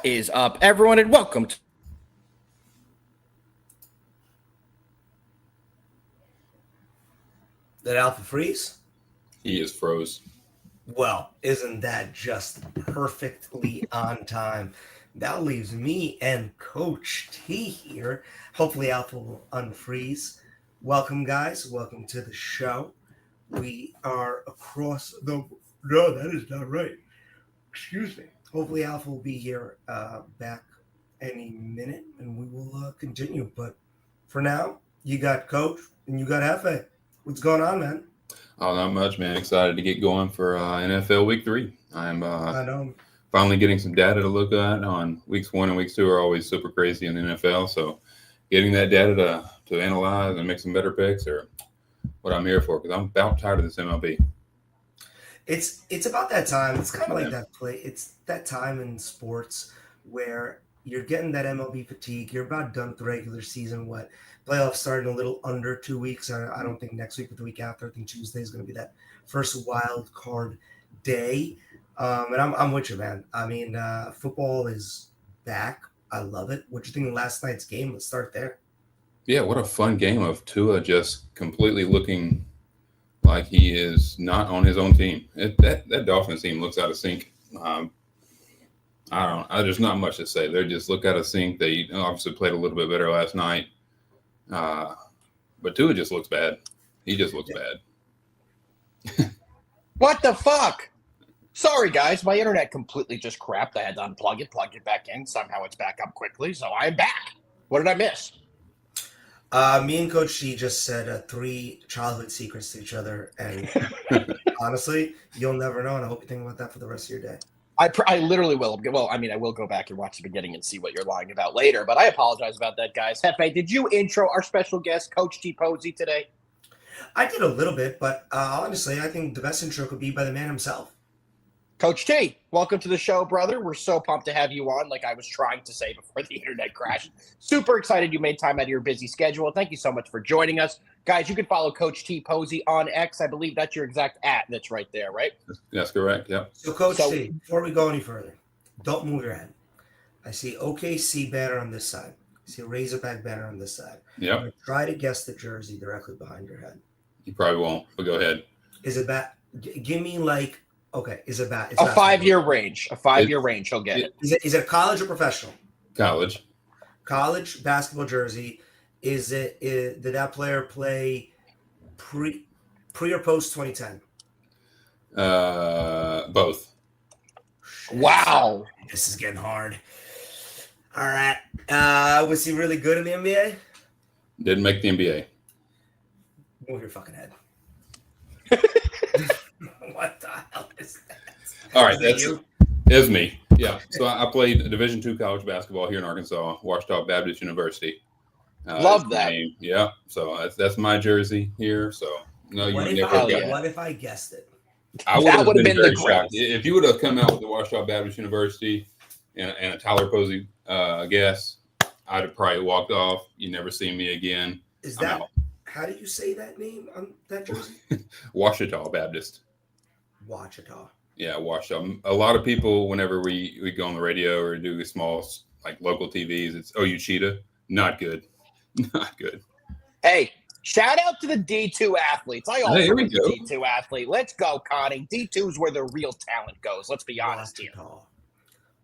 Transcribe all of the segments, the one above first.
is up, everyone, and welcome to That Alpha freeze? He is froze. Well, isn't that just perfectly on time? That leaves me and Coach T here. Hopefully, Alpha will unfreeze. Welcome, guys. Welcome to the show. We are across the. No, that is not right. Excuse me. Hopefully, Alpha will be here back any minute and we will continue. But for now, you got Coach and you got Jefe. What's going on, man? Oh, not much, man. Excited to get going for NFL Week 3. I'm I know. finally getting some data to look at on weeks 1 and weeks 2 are always super crazy in the NFL. So getting that data to analyze and make some better picks are what I'm here for because I'm about tired of this MLB. It's about that time. It's kind of like that play. It's that time in sports where you're getting that MLB fatigue. You're about done with the regular season. What playoffs starting a little under 2 weeks. I don't think next week, but the week after. I think Tuesday is going to be that first wild card day. And I'm with you, man. I mean, football is back. I love it. What you think of last night's game? Let's start there. Yeah, what a fun game of Tua just completely looking like he is not on his own team. That Dolphins team looks out of sync. There's not much to say. They just look out of sync. They obviously played a little bit better last night. But Tua just looks bad. He just looks bad. What the fuck? Sorry, guys. My internet completely just crapped. I had to unplug it, plug it back in. Somehow it's back up quickly, so I'm back. What did I miss? Me and Coach T just said 3 childhood secrets to each other, and honestly, you'll never know. And I hope you think about that for the rest of your day. I literally will. Well, I mean, I will go back and watch the beginning and see what you're lying about later, but I apologize about that, guys. Jefe, did you intro our special guest, Coach T. Posey, today? I did a little bit, but honestly, I think the best intro could be by the man himself. Coach T, welcome to the show, brother. We're so pumped to have you on, like I was trying to say before the internet crashed. Super excited you made time out of your busy schedule. Thank you so much for joining us. Guys, you can follow Coach T. Posey on X. I believe that's your exact @ that's right there, right? That's correct, yeah. So, Coach T, before we go any further, don't move your head. I see OKC banner on this side. I see a Razorback banner on this side. Yep. Try to guess the jersey directly behind your head. You probably won't, but go ahead. Is it bat? Give me like, okay, is it bat? It's a 5-year range. A 5-year range, he'll get it. Is it college or professional? College. College basketball jersey. Did that player play pre or post 2010? Both. Wow. This is getting hard. All right. Was he really good in the NBA? Didn't make the NBA. Move your fucking head. What the hell is that? All right, that's me. Yeah. So I played Division II college basketball here in Arkansas, Ouachita Baptist University. Love that. Yeah. So that's my jersey here. So no, What if I guessed it? I would have been very shocked if you would have come out with the Ouachita Baptist University and a Tyler Posey guess. I'd have probably walked off. You never see me again. Is that how do you say that name on that jersey? Ouachita Baptist. Ouachita. Yeah, Ouachita. A lot of people, whenever we go on the radio or do small like local TVs, it's Ouachita. Not good. Not good. Hey, shout out to the D2 athletes. I also here we was a go. D2 athlete. Let's go, Connie. D2 is where the real talent goes. Let's be honest here.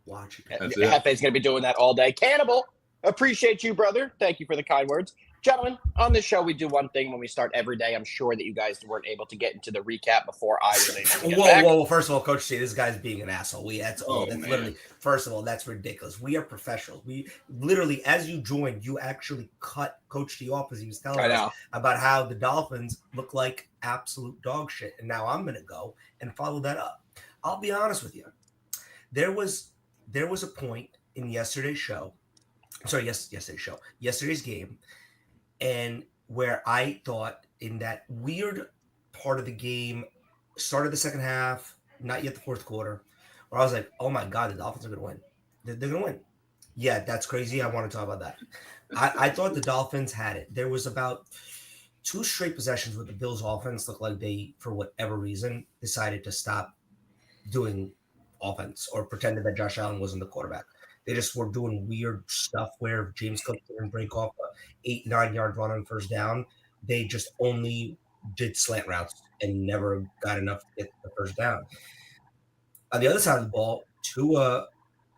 Ouachita. Jefe's going to be doing that all day. Cannibal, appreciate you, brother. Thank you for the kind words. Gentlemen, on this show, we do one thing when we start every day. I'm sure that you guys weren't able to get into the recap before I was able to get back. Whoa. First of all, Coach T, this guy's being an asshole. Literally, first of all, that's ridiculous. We are professionals. We literally, as you joined, you actually cut Coach T off as he was telling us about how the Dolphins look like absolute dog shit. And now I'm going to go and follow that up. I'll be honest with you. There was a point in yesterday's game, and where I thought in that weird part of the game, start of the second half, not yet the fourth quarter, where I was like, oh my God, the Dolphins are going to win. They're going to win. Yeah, that's crazy. I want to talk about that. I thought the Dolphins had it. There was about 2 straight possessions where the Bills offense looked like they, for whatever reason, decided to stop doing offense or pretended that Josh Allen wasn't the quarterback. They just were doing weird stuff where James Cook didn't break off a 8-9 yard run on first down. They just only did slant routes and never got enough to get the first down. On the other side of the ball, Tua,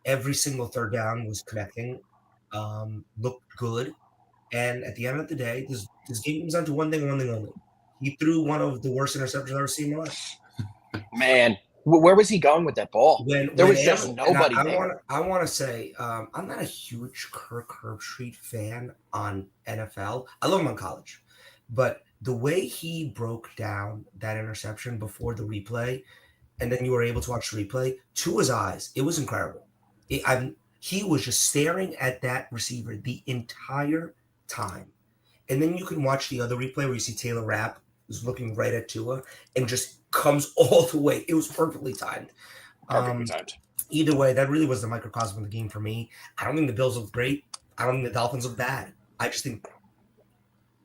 every single third down was connecting, looked good. And at the end of the day, this game comes down to one thing only. He threw one of the worst interceptions I've ever seen in my life. Man, where was he going with that ball? There was just nobody there. I want to say I'm not a huge Kirk Herbstreit fan on NFL. I love him on college. But the way he broke down that interception before the replay, and then you were able to watch the replay, to his eyes, it was incredible. He was just staring at that receiver the entire time. And then you can watch the other replay where you see Taylor Rapp is looking right at Tua and just comes all the way. It was perfectly timed. Either way, that really was the microcosm of the game for me. I don't think the Bills look great. I don't think the Dolphins look bad. I just think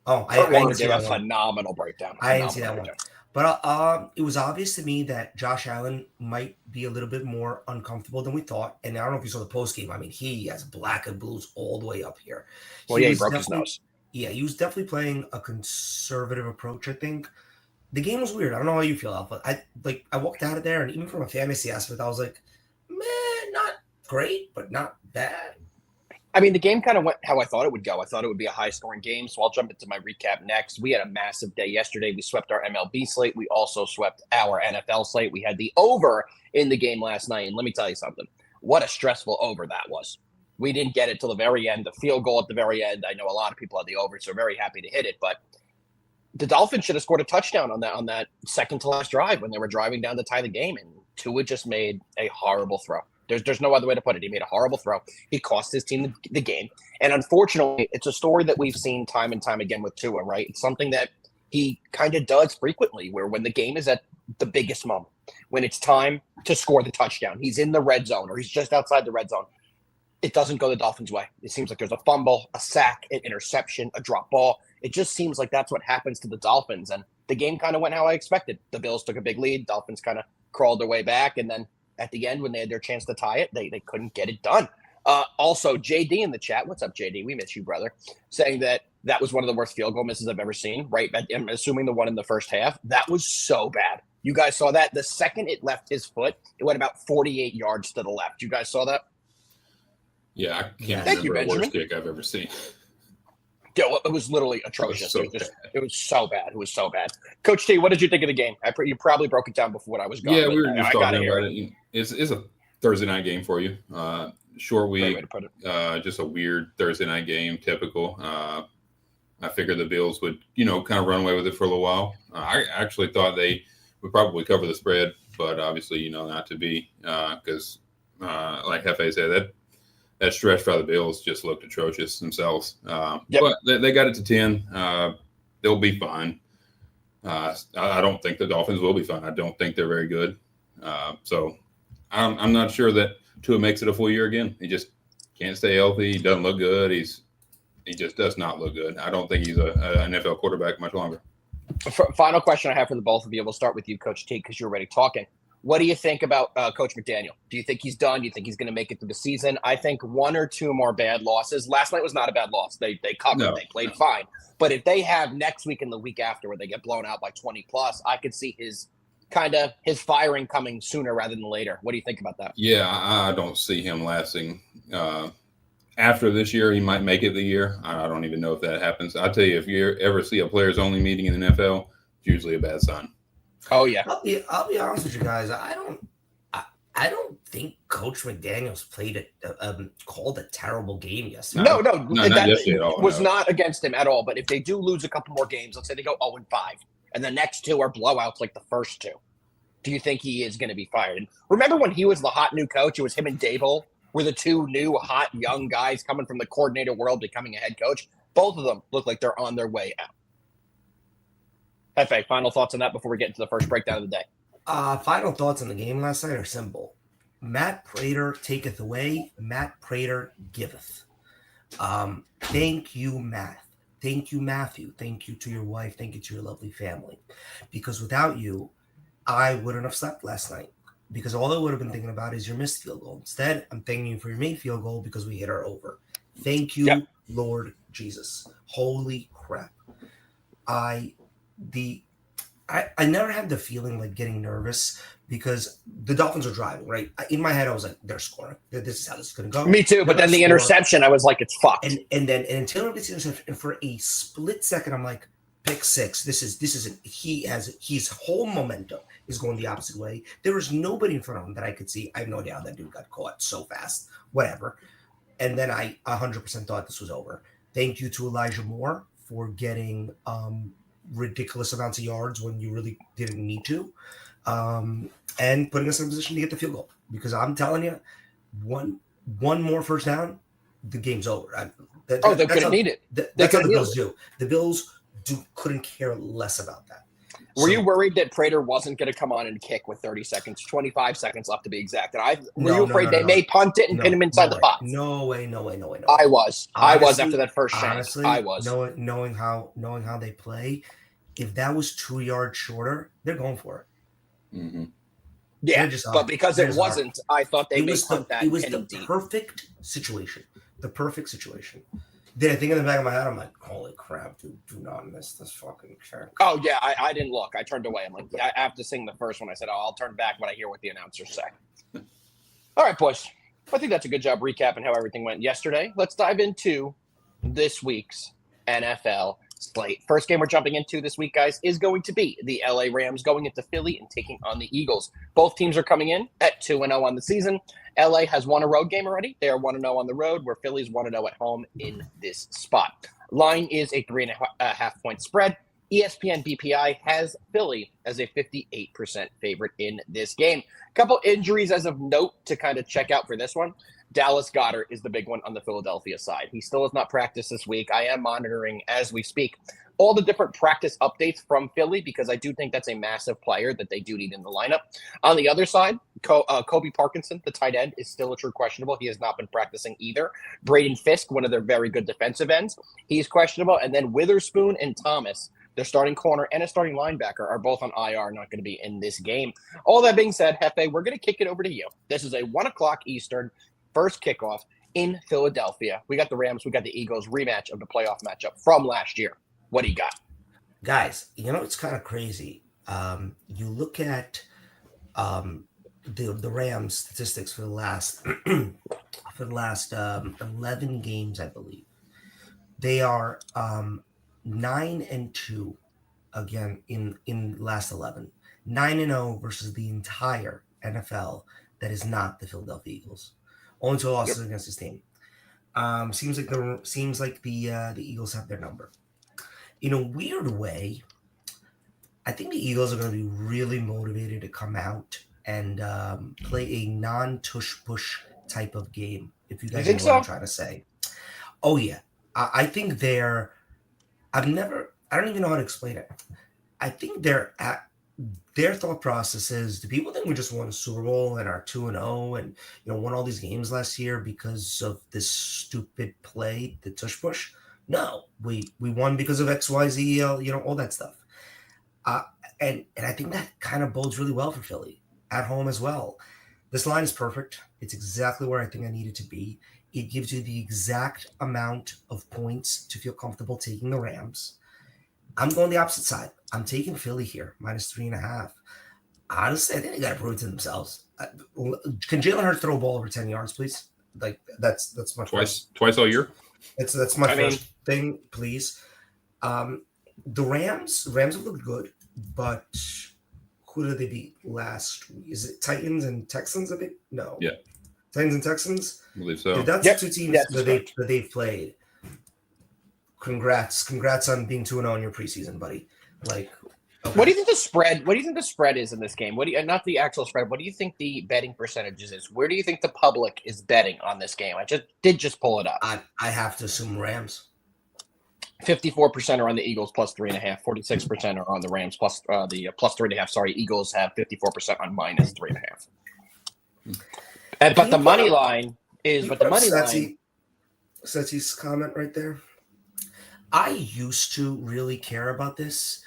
I didn't see that phenomenal breakdown. I didn't see that one. But it was obvious to me that Josh Allen might be a little bit more uncomfortable than we thought. And I don't know if you saw the post game. I mean, he has black and blues all the way up here. He broke his nose. Yeah, he was definitely playing a conservative approach, I think. The game was weird. I don't know how you feel, Alpha. I walked out of there, and even from a fantasy aspect, I was like, man, not great, but not bad. I mean, the game kind of went how I thought it would go. I thought it would be a high-scoring game, so I'll jump into my recap next. We had a massive day yesterday. We swept our MLB slate. We also swept our NFL slate. We had the over in the game last night, and let me tell you something. What a stressful over that was. We didn't get it till the very end, the field goal at the very end. I know a lot of people had the over, so very happy to hit it, but the Dolphins should have scored a touchdown on that second to last drive when they were driving down to tie the game, and Tua just made a horrible throw. There's no other way to put it. He made a horrible throw. He cost his team the game. And unfortunately, it's a story that we've seen time and time again with Tua, right? It's something that he kind of does frequently, where when the game is at the biggest moment, when it's time to score the touchdown, he's in the red zone or he's just outside the red zone, it doesn't go the Dolphins' way. It seems like there's a fumble, a sack, an interception, a drop ball. It just seems like that's what happens to the Dolphins. And the game kind of went how I expected. The Bills took a big lead. Dolphins kind of crawled their way back. And then at the end, when they had their chance to tie it, they couldn't get it done. Also, JD in the chat, what's up, JD? We miss you, brother, saying that was one of the worst field goal misses I've ever seen, right? I'm assuming the one in the first half. That was so bad. You guys saw that? The second it left his foot, it went about 48 yards to the left. You guys saw that? Yeah, I can't remember the worst kick I've ever seen. Yeah, it was literally atrocious. It was so bad. It was so bad. Coach T, what did you think of the game? You probably broke it down before when I was gone. Yeah, we were just talking about it. It's a Thursday night game for you. Short week, just a weird Thursday night game, typical. I figured the Bills would, kind of run away with it for a little while. I actually thought they would probably cover the spread, but obviously, not to be, because like Jefe said, that stretch by the Bills just looked atrocious themselves. Yep. But they got it to 10. They'll be fine. I don't think the Dolphins will be fine. I don't think they're very good. So I'm not sure that Tua makes it a full year again. He just can't stay healthy. He doesn't look good. He just does not look good. I don't think he's an NFL quarterback much longer. Final question I have for the both of you. We'll start with you, Coach T, because you're already talking. What do you think about Coach McDaniel? Do you think he's done? Do you think he's going to make it through the season? I think one or two more bad losses. Last night was not a bad loss. They covered. No, they played fine. But if they have next week and the week after where they get blown out by 20 plus, I could see his firing coming sooner rather than later. What do you think about that? Yeah, I don't see him lasting. After this year, he might make it the year. I don't even know if that happens. I'll tell you, if you ever see a players only meeting in the NFL, it's usually a bad sign. Oh yeah, I'll be honest with you guys. I don't think Coach McDaniel's called a terrible game yesterday. No, not yesterday at all. Was not against him at all. But if they do lose a couple more games, let's say they go 0-5, and the next two are blowouts like the first two, do you think he is going to be fired? And remember when he was the hot new coach? It was him and Dable were the two new hot young guys coming from the coordinator world becoming a head coach. Both of them look like they're on their way out. Jefe, final thoughts on that before we get into the first breakdown of the day. Final thoughts on the game last night are simple. Matt Prater taketh away, Matt Prater giveth. Thank you, Matt. Thank you, Matthew. Thank you to your wife. Thank you to your lovely family. Because without you, I wouldn't have slept last night. because all I would have been thinking about is your missed field goal. Instead, I'm thanking you for your made field goal because we hit our over. Thank you, Lord Jesus. Holy crap. I never had the feeling like getting nervous because the Dolphins are driving, right? In my head, I was like, they're scoring. This is how this is going to go. Me too, but then the interception, I was like, it's fucked. And until gets the interception, and for a split second, I'm like, pick six. His whole momentum is going the opposite way. There was nobody in front of him that I could see. I have no idea how that dude got caught so fast. Whatever. And then I 100% thought this was over. Thank you to Elijah Moore for getting ridiculous amounts of yards when you really didn't need to, and putting us in a position to get the field goal. Because I'm telling you, one more first down, the game's over. They couldn't need it. That's how the Bills do. The Bills couldn't care less about that. Were you worried that Prater wasn't going to come on and kick with 25 seconds left to be exact? And were you afraid they may punt it and pin him inside the box? No way. I was. Honestly, I was after that first chance. Honestly, I was. Knowing how they play, if that was 2 yards shorter, they're going for it. Mm-hmm. Yeah, but because it wasn't, I thought they may punt that. It was the perfect situation. The perfect situation. Then I think in the back of my head, I'm like, holy crap, dude, do not miss this fucking check. Oh, yeah, I didn't look. I turned away. I'm like, I have to sing the first one. I said, I'll turn back when I hear what the announcers say. All right, boys. I think that's a good job recapping how everything went yesterday. Let's dive into this week's NFL slate. First game we're jumping into this week, guys, is going to be the LA Rams going into Philly and taking on the Eagles. Both teams are coming in at 2-0 on the season. LA has won a road game already. They are 1-0 on the road, where Philly's 1-0 at home in this spot. Line is a 3.5 point spread. ESPN BPI has Philly as a 58% favorite in this game. A couple injuries as of note to kind of check out for this one. Dallas Goedert is the big one on the Philadelphia side. He still has not practiced this week. I am monitoring as we speak all the different practice updates from Philly because I do think that's a massive player that they do need in the lineup. On the other side, Kobe Parkinson, the tight end, is still a true questionable. He has not been practicing either. Braden Fisk, one of their very good defensive ends, he's questionable. And then Witherspoon and Thomas, their starting corner and a starting linebacker, are both on IR, not going to be in this game. All that being said, Jefe, we're going to kick it over to you. This is a 1 o'clock Eastern first kickoff in Philadelphia. We got the Rams, we got the Eagles rematch of the playoff matchup from last year. What do you got? Guys, it's kind of crazy. You look at the Rams statistics for the last 11 games, I believe. They are 9-2 again in last 11. 9-0 versus the entire NFL that is not the Philadelphia Eagles. Only 2 losses against this team. Seems like the Eagles have their number. In a weird way, I think the Eagles are going to be really motivated to come out and play a non-tush-push type of game, if you guys know what I'm trying to say. Oh, yeah. I think they're – I don't even know how to explain it. I think their thought process is, do people think we just won a Super Bowl and are 2-0 and won all these games last year because of this stupid play, the tush-push? No, we won because of XYZ, all that stuff. And I think that kind of bodes really well for Philly at home as well. This line is perfect. It's exactly where I think I need it to be. It gives you the exact amount of points to feel comfortable taking the Rams. I'm going the opposite side. I'm taking Philly here, -3.5. Honestly, I think they got to prove it to themselves. Can Jalen Hurts throw a ball over 10 yards, please? Like that's my twice all year. That's my first thing, please. The Rams have looked good, but who did they beat last week? Is it Titans and Texans? No. Yeah. Titans and Texans? I believe so. That's 2 teams that they've played. Congrats on being 2-0 in your preseason, buddy. Like, okay. What do you think the spread? What do you think the spread is in this game? Not the actual spread. What do you think the betting percentages is? Where do you think the public is betting on this game? I just pull it up. I have to assume Rams. 54% are on the Eagles +3.5. 46% are on the Rams plus the +3.5. Sorry, Eagles have 54% on -3.5. But the money line is. But the money line. Setsy's comment right there. I used to really care about this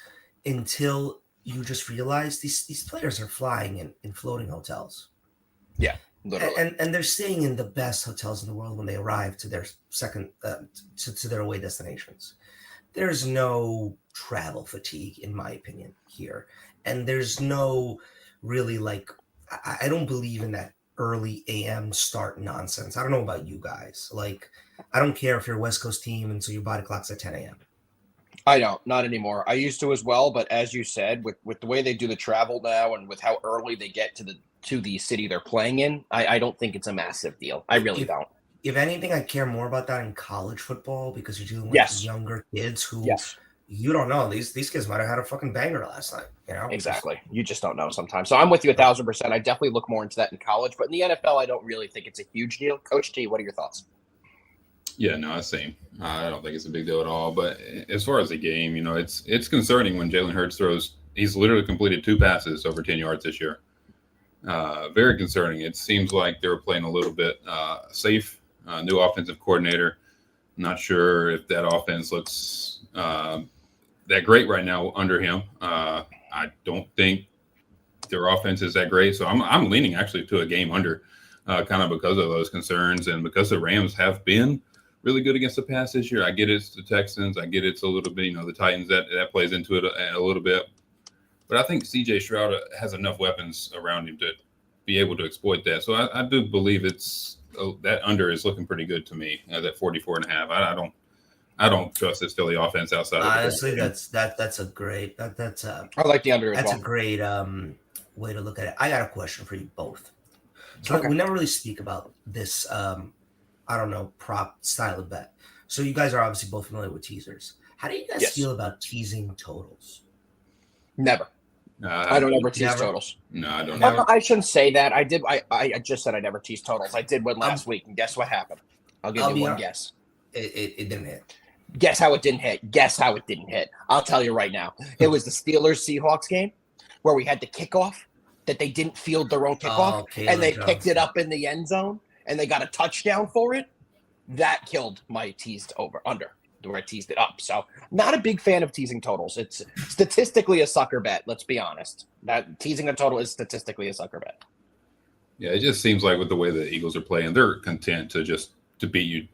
until you just realize these players are flying in floating hotels. Yeah, literally. And they're staying in the best hotels in the world when they arrive to their to their away destinations. There's no travel fatigue, in my opinion, here, and there's no really I don't believe in that early AM start nonsense. I don't know about you guys. Like, I don't care if you're a West Coast team and so your body clock's at 10 a.m. I don't, not anymore. I used to as well, but as you said, with the way they do the travel now and with how early they get to the city they're playing in, I don't think it's a massive deal. I really don't. If anything, I care more about that in college football because you're dealing with Yes. younger kids who Yes. you don't know. These kids might have had a fucking banger last night, you know? Exactly. You just don't know sometimes. So I'm with you 1,000%. I definitely look more into that in college, but in the NFL, I don't really think it's a huge deal. Coach T, what are your thoughts? Yeah, no, same. I don't think it's a big deal at all. But as far as the game, it's concerning when Jalen Hurts throws. He's literally completed 2 passes over 10 yards this year. Very concerning. It seems like they were playing a little bit safe. New offensive coordinator. Not sure if that offense looks that great right now under him. I don't think their offense is that great. So I'm leaning actually to a game under, kind of because of those concerns and because the Rams have been really good against the pass this year. I get it's the Texans. I get it's a little bit, the Titans that plays into it a little bit. But I think C.J. Stroud has enough weapons around him to be able to exploit that. So I do believe that under is looking pretty good to me. That 44.5. I don't trust this Philly offense outside. Honestly, that's a great I like the under as well. That's a great way to look at it. I got a question for you both. So Okay. we never really speak about this. I don't know, prop style of bet. So you guys are obviously both familiar with teasers. How do you guys Yes. feel about teasing totals? Never. I don't ever tease totals. No, I don't. Never. I shouldn't say that. I did. I just said I never tease totals. I did one last week, and guess what happened? I'll give you one guess. It didn't hit. Guess how it didn't hit. Guess how it didn't hit. I'll tell you right now. It was the Steelers-Seahawks game where we had the kickoff that they didn't field their own kickoff, and they picked it up in the end zone, and they got a touchdown for it. That killed my teased under, where I teased it up. So not a big fan of teasing totals. It's statistically a sucker bet. Let's be honest. That teasing a total is statistically a sucker bet. Yeah, it just seems like with the way the Eagles are playing, they're content to beat you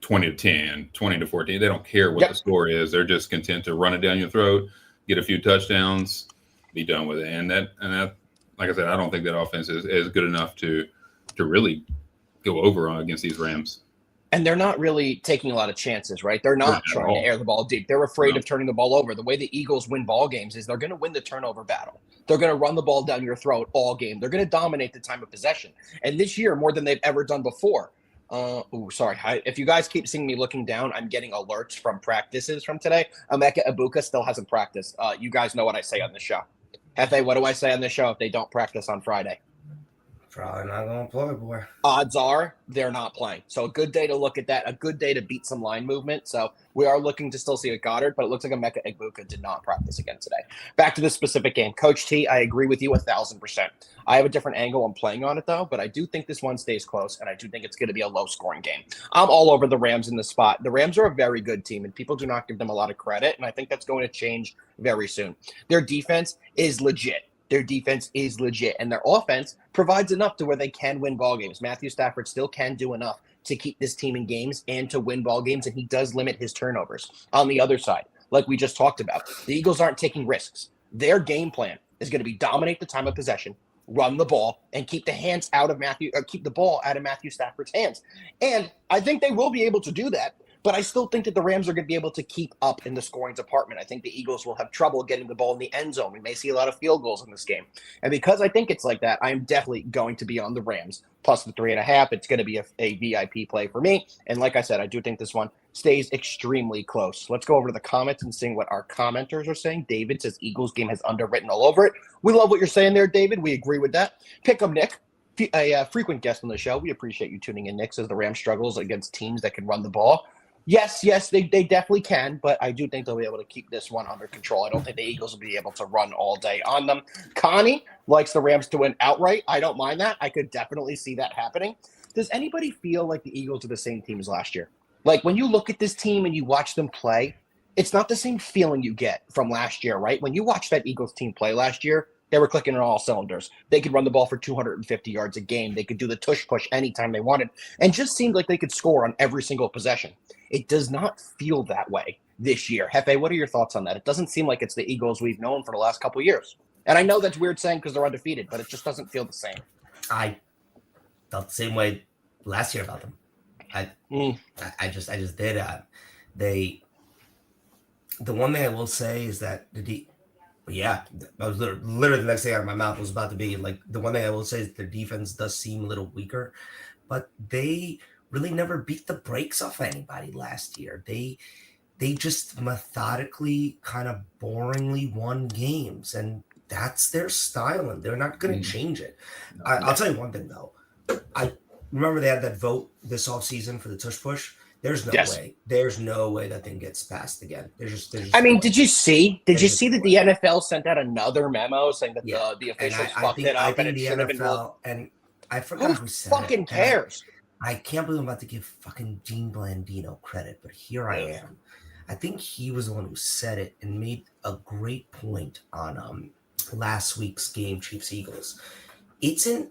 20-10, 20-14. They don't care what the score is. They're just content to run it down your throat, get a few touchdowns, be done with it. And that, like I said, I don't think that offense is good enough to really go over against these Rams. And they're not really taking a lot of chances, right? They're not trying to air the ball deep. They're afraid of turning the ball over. The way the Eagles win ball games is they're going to win the turnover battle. They're going to run the ball down your throat all game. They're going to dominate the time of possession. And this year, more than they've ever done before. If you guys keep seeing me looking down, I'm getting alerts from practices from today. Emeka Egbuka still hasn't practiced. You guys know what I say on the show. Hefe, what do I say on the show if they don't practice on Friday? Probably not going to play, boy. Odds are they're not playing. So a good day to look at that, a good day to beat some line movement. So we are looking to still see a Goddard, but it looks like Emeka Egbuka did not practice again today. Back to the specific game. Coach T, I agree with you 1,000%. I have a different angle on playing on it, though, but I do think this one stays close, and I do think it's going to be a low-scoring game. I'm all over the Rams in this spot. The Rams are a very good team, and people do not give them a lot of credit, and I think that's going to change very soon. Their defense is legit. And their offense provides enough to where they can win ball games. Matthew Stafford still can do enough to keep this team in games and to win ball games, and he does limit his turnovers. On the other side, like we just talked about, the Eagles aren't taking risks. Their game plan is going to be dominate the time of possession, run the ball, and keep the ball out of Matthew Stafford's hands. And I think they will be able to do that. But I still think that the Rams are going to be able to keep up in the scoring department. I think the Eagles will have trouble getting the ball in the end zone. We may see a lot of field goals in this game. And because I think it's like that, I'm definitely going to be on the Rams. Plus the 3.5, it's going to be a VIP play for me. And like I said, I do think this one stays extremely close. Let's go over to the comments and see what our commenters are saying. David says Eagles game has underwritten all over it. We love what you're saying there, David. We agree with that. Pick 'em, Nick. A frequent guest on the show. We appreciate you tuning in, Nick, says the Rams struggles against teams that can run the ball. Yes, they definitely can, but I do think they'll be able to keep this one under control. I don't think the Eagles will be able to run all day on them. Connie likes the Rams to win outright. I don't mind that. I could definitely see that happening. Does anybody feel like the Eagles are the same team as last year? Like when you look at this team and you watch them play, it's not the same feeling you get from last year, right? When you watch that Eagles team play last year, they were clicking on all cylinders. They could run the ball for 250 yards a game. They could do the tush push anytime they wanted, and just seemed like they could score on every single possession. It does not feel that way this year. Jefe, what are your thoughts on that? It doesn't seem like it's the Eagles we've known for the last couple of years. And I know that's weird saying because they're undefeated, but it just doesn't feel the same. I felt the same way last year about them. I just did. The one thing I will say is that I was literally the next thing out of my mouth was about to be like, the one thing I will say is the defense does seem a little weaker, but they really never beat the brakes off anybody last year. They just methodically, kind of boringly won games, and that's their style, and they're not going to change it. I'll tell you one thing though. I remember they had that vote this offseason for the tush push. There's no way. There's no way that thing gets passed again. There's just I mean, no did you see that the NFL sent out another memo saying that the officials fucked it up and it should have been ruled? And I forgot who said fucking it. cares? I can't believe I'm about to give fucking Gene Blandino credit, but here I am. I think he was the one who said it and made a great point on last week's game, Chiefs Eagles. It's a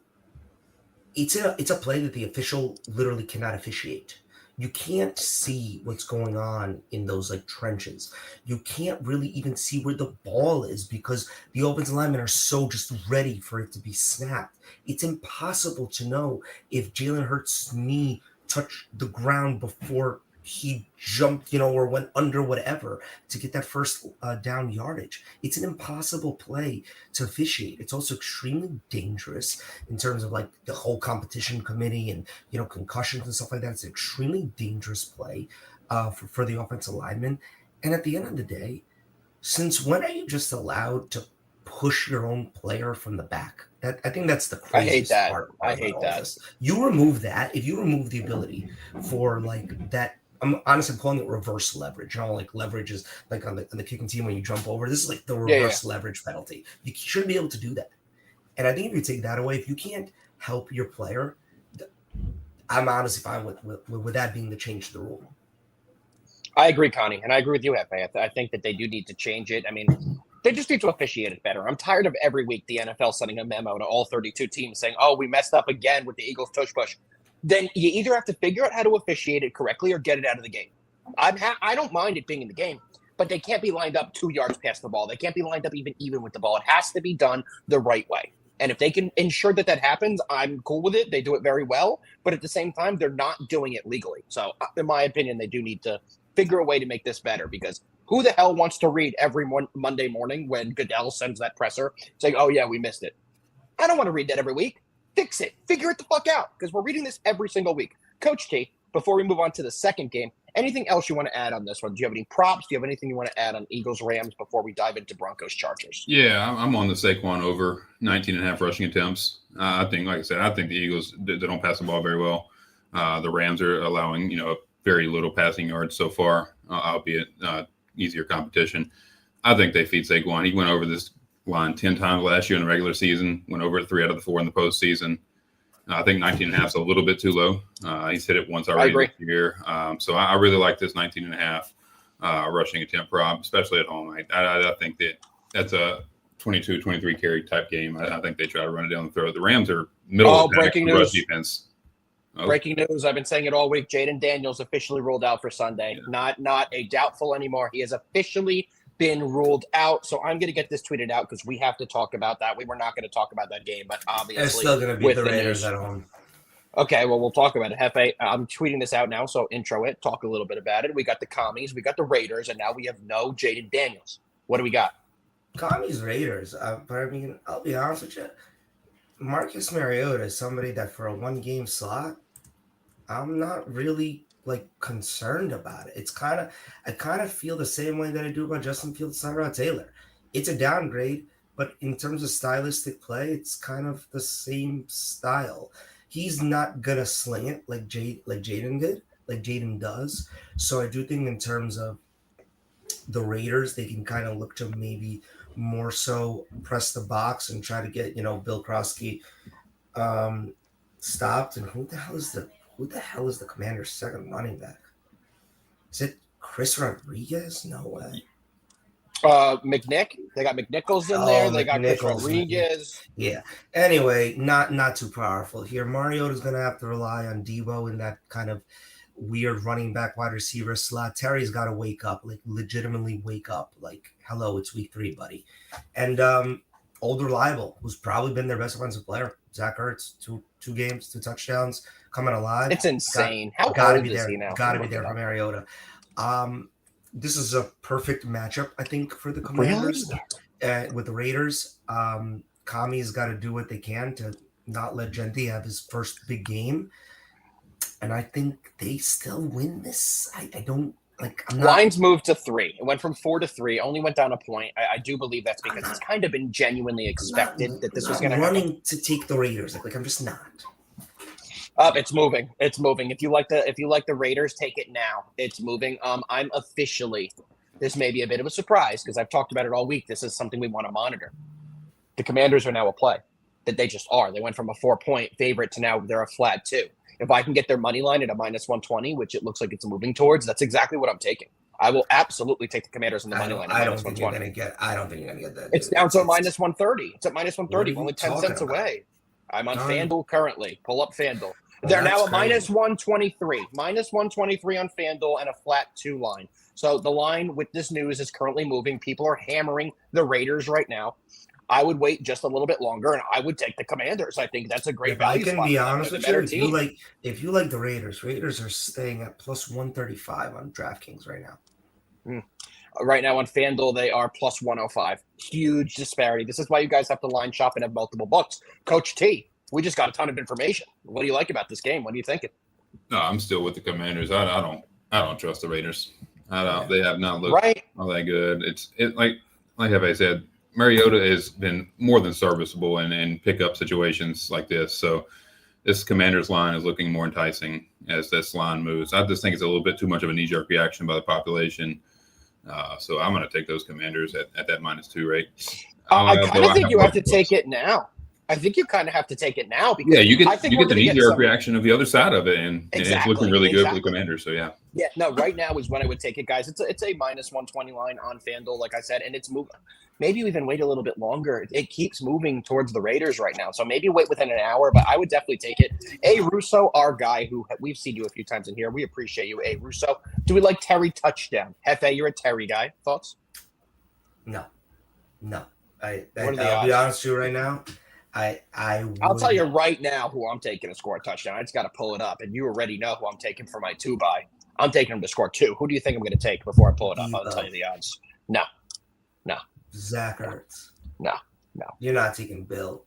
play that the official literally cannot officiate. You can't see what's going on in those like trenches. You can't really even see where the ball is because the offensive linemen are so just ready for it to be snapped. It's impossible to know if Jalen Hurts' knee touched the ground before he jumped, or went under whatever to get that first down yardage. It's an impossible play to officiate. It's also extremely dangerous in terms of like the whole competition committee and, concussions and stuff like that. It's an extremely dangerous play for the offensive lineman. And at the end of the day, since when are you just allowed to push your own player from the back? I think that's the craziest part. I hate that. You remove that. If you remove the ability for like that, I'm honestly calling it reverse leverage. Like leverage is like on the kicking team when you jump over. This is like the reverse leverage penalty. You shouldn't be able to do that. And I think if you take that away, if you can't help your player, I'm honestly fine with that being the change to the rule. I agree, Connie, and I agree with you, Jefe. I think that they do need to change it. I mean, they just need to officiate it better. I'm tired of every week the NFL sending a memo to all 32 teams saying, "Oh, we messed up again with the Eagles tush push." Then you either have to figure out how to officiate it correctly or get it out of the game. I don't mind it being in the game, but they can't be lined up 2 yards past the ball. They can't be lined up even with the ball. It has to be done the right way. And if they can ensure that happens, I'm cool with it. They do it very well. But at the same time, they're not doing it legally. So in my opinion, they do need to figure a way to make this better because who the hell wants to read every Monday morning when Goodell sends that presser saying, "Oh, yeah, we missed it." I don't want to read that every week. Fix it. Figure it the fuck out because we're reading this every single week. Coach T, before we move on to the second game, anything else you want to add on this one? Do you have any props? Do you have anything you want to add on Eagles-Rams before we dive into Broncos-Chargers? Yeah, I'm on the Saquon over 19.5 rushing attempts. I think, like I said, I think the Eagles, they don't pass the ball very well. The Rams are allowing, very little passing yards so far, albeit easier competition. I think they feed Saquon. He went over this line 10 times last year in the regular season, went over it 3 out of the 4 in the postseason. I think 19.5 is a little bit too low. He's hit it once already this year. So I really like this 19.5 rushing attempt prop, especially at home. I think that's a 22, 23 carry type game. I think they try to run it down the throat. The Rams are middle of the breaking news. Rush defense. Breaking news. I've been saying it all week. Jaden Daniels officially ruled out for Sunday. Yeah. Not a doubtful anymore. He has officially been ruled out. So I'm going to get this tweeted out because we have to talk about that. We were not going to talk about that game, but obviously it's still going to be the Raiders at home. Okay, well, we'll talk about it. Jefe, I'm tweeting this out now, so intro it. Talk a little bit about it. We got the Commies, we got the Raiders, and now we have no Jaden Daniels. What do we got? Commies, Raiders. But I mean, I'll be honest with you. Marcus Mariota is somebody that for a one-game slot, I'm not really concerned about it. I kind of feel the same way that I do about Justin Fields, Tyrod Taylor. It's a downgrade, but in terms of stylistic play, it's kind of the same style. He's not gonna sling it like Jaden does. So I do think in terms of the Raiders, they can kind of look to maybe more so press the box and try to get Bill Krosky stopped. And who the hell is the Commander's second running back? Is it Chris Rodriguez? No way. McNick. They got McNichols in there. They got Chris McNichols. Rodriguez. Yeah. Anyway, not too powerful here. Mariota's going to have to rely on Debo in that kind of weird running back wide receiver slot. Terry's got to wake up, like legitimately wake up. Like, hello, it's week 3, buddy. And Old Reliable, who's probably been their best offensive player, Zach Ertz, two games, 2 touchdowns, coming alive. It's insane. How gotta old be is there. he now? Gotta be there for Mariota. This is a perfect matchup, I think, for the Commanders with the Raiders. Kami's got to do what they can to not let Genti have his first big game. And I think they still win this. I don't like. Lines moved to 3. It went from 4 to 3. Only went down a point. I do believe that's because it's kind of been genuinely expected that this was going to happen. Running to take the Raiders. Like I'm just not. It's moving. It's moving. If you like the Raiders, take it now. It's moving. I'm officially. This may be a bit of a surprise because I've talked about it all week. This is something we want to monitor. The Commanders are now a play. That they just are. They went from a 4-point favorite to now they're a flat 2. If I can get their money line at a -120, which it looks like it's moving towards, that's exactly what I'm taking. I will absolutely take the Commanders on the money line. I don't think you're gonna get that. It's down to a -130. It's at -130. Only 10 cents about? away. I'm on FanDuel currently. Pull up FanDuel. They're now a -123. -123 on FanDuel and a flat 2 line. So the line with this news is currently moving. People are hammering the Raiders right now. I would wait just a little bit longer, and I would take the Commanders. I think that's a great value. I can be honest with you. If you like the Raiders are staying at +135 on DraftKings right now. Right now on FanDuel, they are +105. Huge disparity. This is why you guys have to line shop and have multiple books. Coach T, we just got a ton of information. What do you like about this game? What are you thinking? No, I'm still with the Commanders. I don't trust the Raiders. They have not looked all that good. Like I said, Mariota has been more than serviceable in pickup situations like this. So this Commanders line is looking more enticing as this line moves. I just think it's a little bit too much of a knee-jerk reaction by the population. So I'm going to take those Commanders at that -2 rate. I kind of think you have to take it now. I think you kind of have to take it now because you get the knee-jerk reaction of the other side of it, and it's looking really good for the Commanders. So yeah. Yeah, no, right now is when I would take it, guys. It's a -120 line on FanDuel, like I said, and it's moving. Maybe even wait a little bit longer. It keeps moving towards the Raiders right now, so maybe wait within an hour. But I would definitely take it. A. Russo, our guy, who we've seen you a few times in here. We appreciate you, A. Russo. Do we like Terry touchdown? Jefe, you're a Terry guy. Thoughts? No. I'll odds? be honest with you right now. I'll tell you right now who I'm taking to score a touchdown. I just got to pull it up, and you already know who I'm taking for my 2-buy. I'm taking him to score 2. Who do you think I'm going to take before I pull it up? I'll tell you the odds. No. Zach Ertz. No. You're not taking Bill.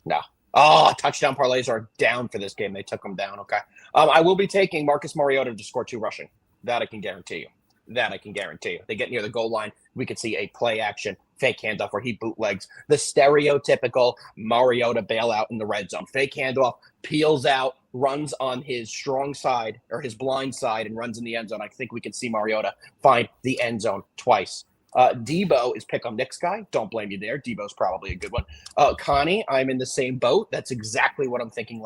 No. Oh, touchdown parlays are down for this game. They took them down. Okay. I will be taking Marcus Mariota to score 2 rushing. That I can guarantee you. They get near the goal line. We could see a play action, fake handoff where he bootlegs the stereotypical Mariota bailout in the red zone. Fake handoff, peels out, runs on his strong side or his blind side and runs in the end zone. I think we can see Mariota find the end zone twice. Debo is pick on Nick's guy. Don't blame you there. Debo's probably a good one. Connie, I'm in the same boat. That's exactly what I'm thinking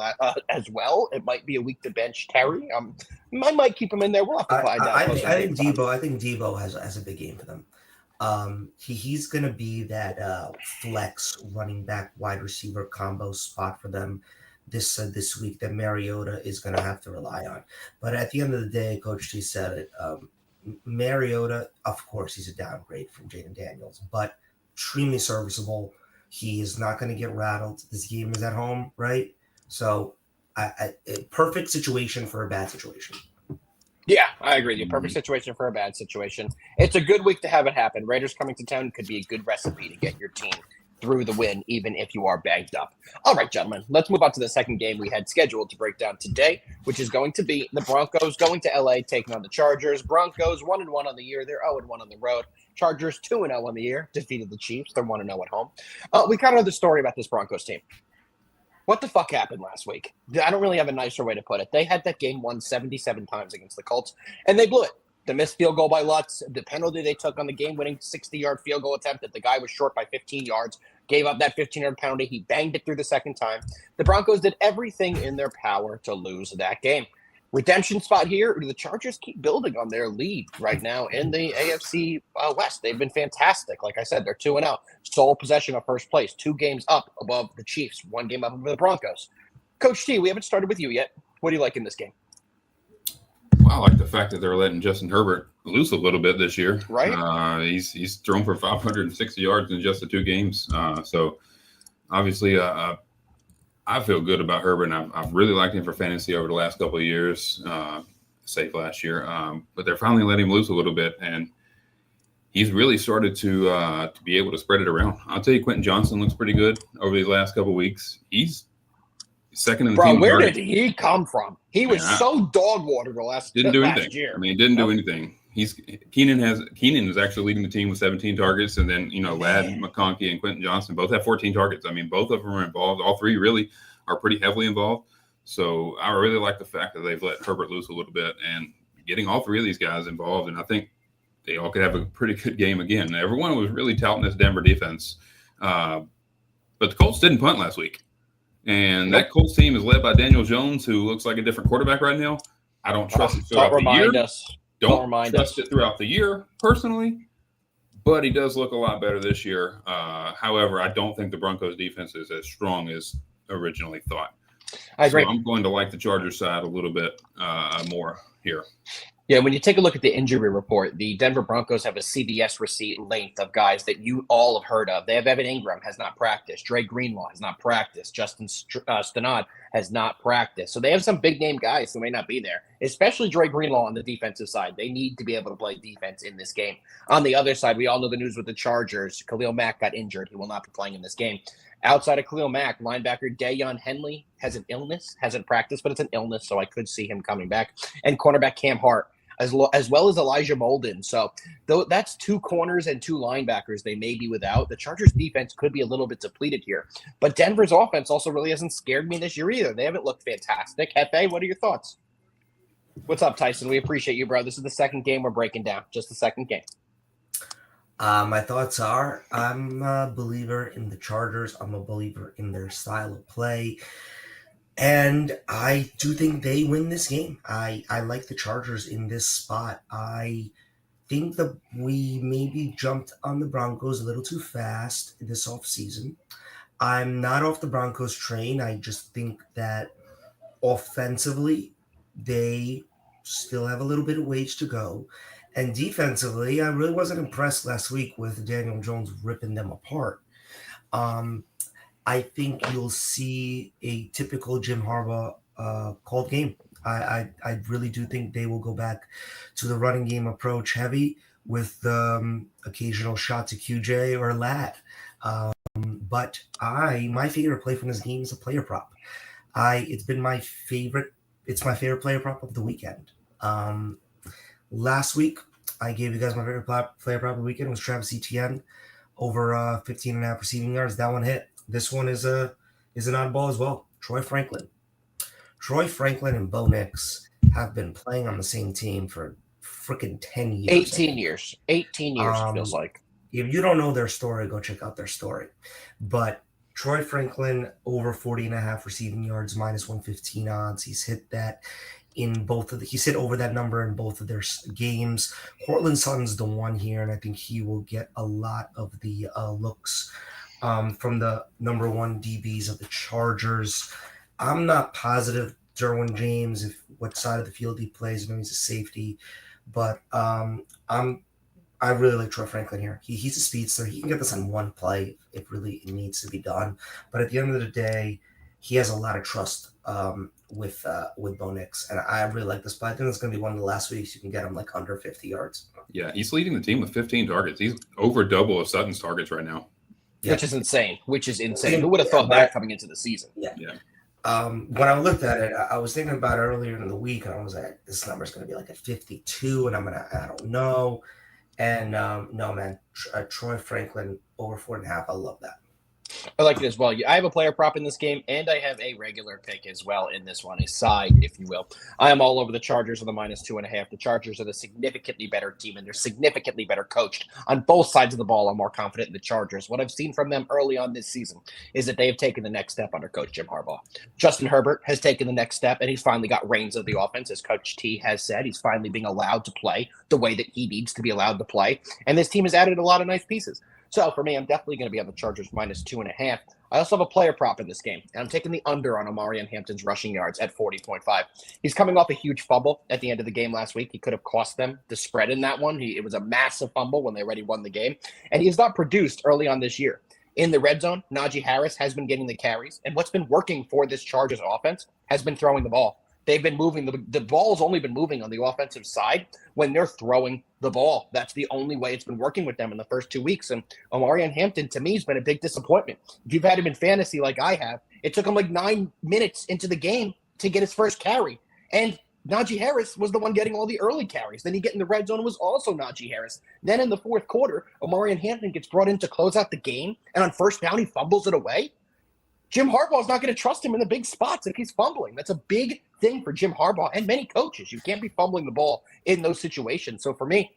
as well. It might be a week to bench Terry. I might keep him in there. We'll have to find out. I think Debo has a big game for them. He's going to be that flex running back wide receiver combo spot for them this week that Mariota is going to have to rely on. But at the end of the day, Coach T said it. Mariota, of course, he's a downgrade from Jaden Daniels, but extremely serviceable. He is not going to get rattled. This game is at home, right? So, a perfect situation for a bad situation. Yeah, I agree with you. Perfect situation for a bad situation. It's a good week to have it happen. Raiders coming to town could be a good recipe to get your team through the win, even if you are banked up. All right, gentlemen, let's move on to the second game we had scheduled to break down today, which is going to be the Broncos going to LA, taking on the Chargers. Broncos 1-1 on the year. They're 0-1 on the road. Chargers 2-0 on the year, defeated the Chiefs. They're 1-0 at home. We kind of know the story about this Broncos team. What the fuck happened last week? I don't really have a nicer way to put it. They had that game won 77 times against the Colts, and they blew it. The missed field goal by Lutz, the penalty they took on the game-winning 60-yard field goal attempt that the guy was short by 15 yards, gave up that 15-yard penalty. He banged it through the second time. The Broncos did everything in their power to lose that game. Redemption spot here, or do the Chargers keep building on their lead right now in the AFC West? They've been fantastic. Like I said, they're 2-0. Sole possession of first place, 2 games up above the Chiefs, 1 game up over the Broncos. Coach T, we haven't started with you yet. What do you like in this game? Well, I like the fact that they're letting Justin Herbert loose a little bit this year. Right. He's thrown for 560 yards in just the 2 games. So obviously, I feel good about Herbert, and I've really liked him for fantasy over the last couple of years, save last year. But they're finally letting him loose a little bit, and he's really started to be able to spread it around. I'll tell you, Quentin Johnson looks pretty good over these last couple of weeks. He's second in the team. Bro, where did he come from? He was so dog water the last year. I mean, he didn't do anything. Keenan is actually leading the team with 17 targets, and then Ladd, McConkey, and Quentin Johnson both have 14 targets. I mean, both of them are involved. All 3 really are pretty heavily involved. So I really like the fact that they've let Herbert loose a little bit and getting all 3 of these guys involved. And I think they all could have a pretty good game again. Everyone was really touting this Denver defense, but the Colts didn't punt last week, and that Colts team is led by Daniel Jones, who looks like a different quarterback right now. I don't trust it throughout the year. Don't trust it throughout the year, personally, but he does look a lot better this year. However, I don't think the Broncos' defense is as strong as originally thought. I agree. So I'm going to like the Chargers side a little bit more here. Yeah, when you take a look at the injury report, the Denver Broncos have a CBS receipt length of guys that you all have heard of. They have Evan Ingram has not practiced. Dre Greenlaw has not practiced. Justin Stenod has not practiced. So they have some big-name guys who may not be there, especially Dre Greenlaw on the defensive side. They need to be able to play defense in this game. On the other side, we all know the news with the Chargers. Khalil Mack got injured. He will not be playing in this game. Outside of Khalil Mack, linebacker Dayon Henley has an illness, hasn't practiced, but it's an illness, so I could see him coming back. And cornerback Cam Hart, as well as Elijah Molden. So that's 2 corners and 2 linebackers they may be without. The Chargers defense could be a little bit depleted here. But Denver's offense also really hasn't scared me this year either. They haven't looked fantastic. Jefe, what are your thoughts? What's up, Tyson? We appreciate you, bro. This is the second game we're breaking down. Just the second game. My thoughts are I'm a believer in the Chargers. I'm a believer in their style of play. And I do think they win this game. I like the Chargers in this spot. I think that we maybe jumped on the Broncos a little too fast this offseason. I'm not off the Broncos train. I just think that offensively, they still have a little bit of ways to go. And defensively, I really wasn't impressed last week with Daniel Jones ripping them apart. I think you'll see a typical Jim Harbaugh called game. I really do think they will go back to the running game approach heavy with occasional shot to QJ or Ladd. But my favorite play from this game is a player prop. It's my favorite player prop of the weekend. Last week, I gave you guys my favorite player prop of the weekend was Travis Etienne over 15.5 receiving yards. That one hit. This one is an oddball as well. Troy Franklin and Bo Nix have been playing on the same team for freaking 10 years. 18 years. 18 years, it feels like. If you don't know their story, go check out their story. But Troy Franklin over 40.5 receiving yards, minus 115 odds. He's hit that in he's hit over that number in both of their games. Cortland Sutton's the one here, and I think he will get a lot of the looks from the number 1 DBs of the Chargers. I'm not positive Derwin James, what side of the field he plays. I know he's a safety, but I really like Troy Franklin here. He's a speedster. He can get this on one play if really it needs to be done. But at the end of the day, he has a lot of trust with Bo Nix, and I really like this play. I think it's going to be one of the last weeks you can get him like under 50 yards. Yeah, he's leading the team with 15 targets. He's over double of Sutton's targets right now. Yeah. Which is insane. Who would have thought that coming into the season? Yeah. When I looked at it, I was thinking about it earlier in the week, and I was like, this number is going to be like a 52, and I don't know. And no, man, Troy Franklin over 4.5. I love that. I like it as well. I have a player prop in this game, and I have a regular pick as well in this one, a side, if you will. I am all over the Chargers on the -2.5. The Chargers are the significantly better team, and they're significantly better coached. On both sides of the ball, I'm more confident in the Chargers. What I've seen from them early on this season is that they have taken the next step under Coach Jim Harbaugh. Justin Herbert has taken the next step, and he's finally got reins of the offense, as Coach T has said. He's finally being allowed to play the way that he needs to be allowed to play, and this team has added a lot of nice pieces. So for me, I'm definitely going to be on the Chargers -2.5. I also have a player prop in this game, and I'm taking the under on Omarion Hampton's rushing yards at 40.5. He's coming off a huge fumble at the end of the game last week. He could have cost them the spread in that one. It was a massive fumble when they already won the game, and he has not produced early on this year. In the red zone, Najee Harris has been getting the carries, and what's been working for this Chargers offense has been throwing the ball. They've been moving. The ball's only been moving on the offensive side when they're throwing the ball. That's the only way it's been working with them in the first 2 weeks. And Omarion Hampton, to me, has been a big disappointment. If you've had him in fantasy like I have, it took him like 9 minutes into the game to get his first carry. And Najee Harris was the one getting all the early carries. Then he get in the red zone, it was also Najee Harris. Then in the fourth quarter, Omarion Hampton gets brought in to close out the game. And on first down, he fumbles it away. Jim Harbaugh's not going to trust him in the big spots if he's fumbling. That's a big thing for Jim Harbaugh and many coaches. You can't be fumbling the ball in those situations. So for me,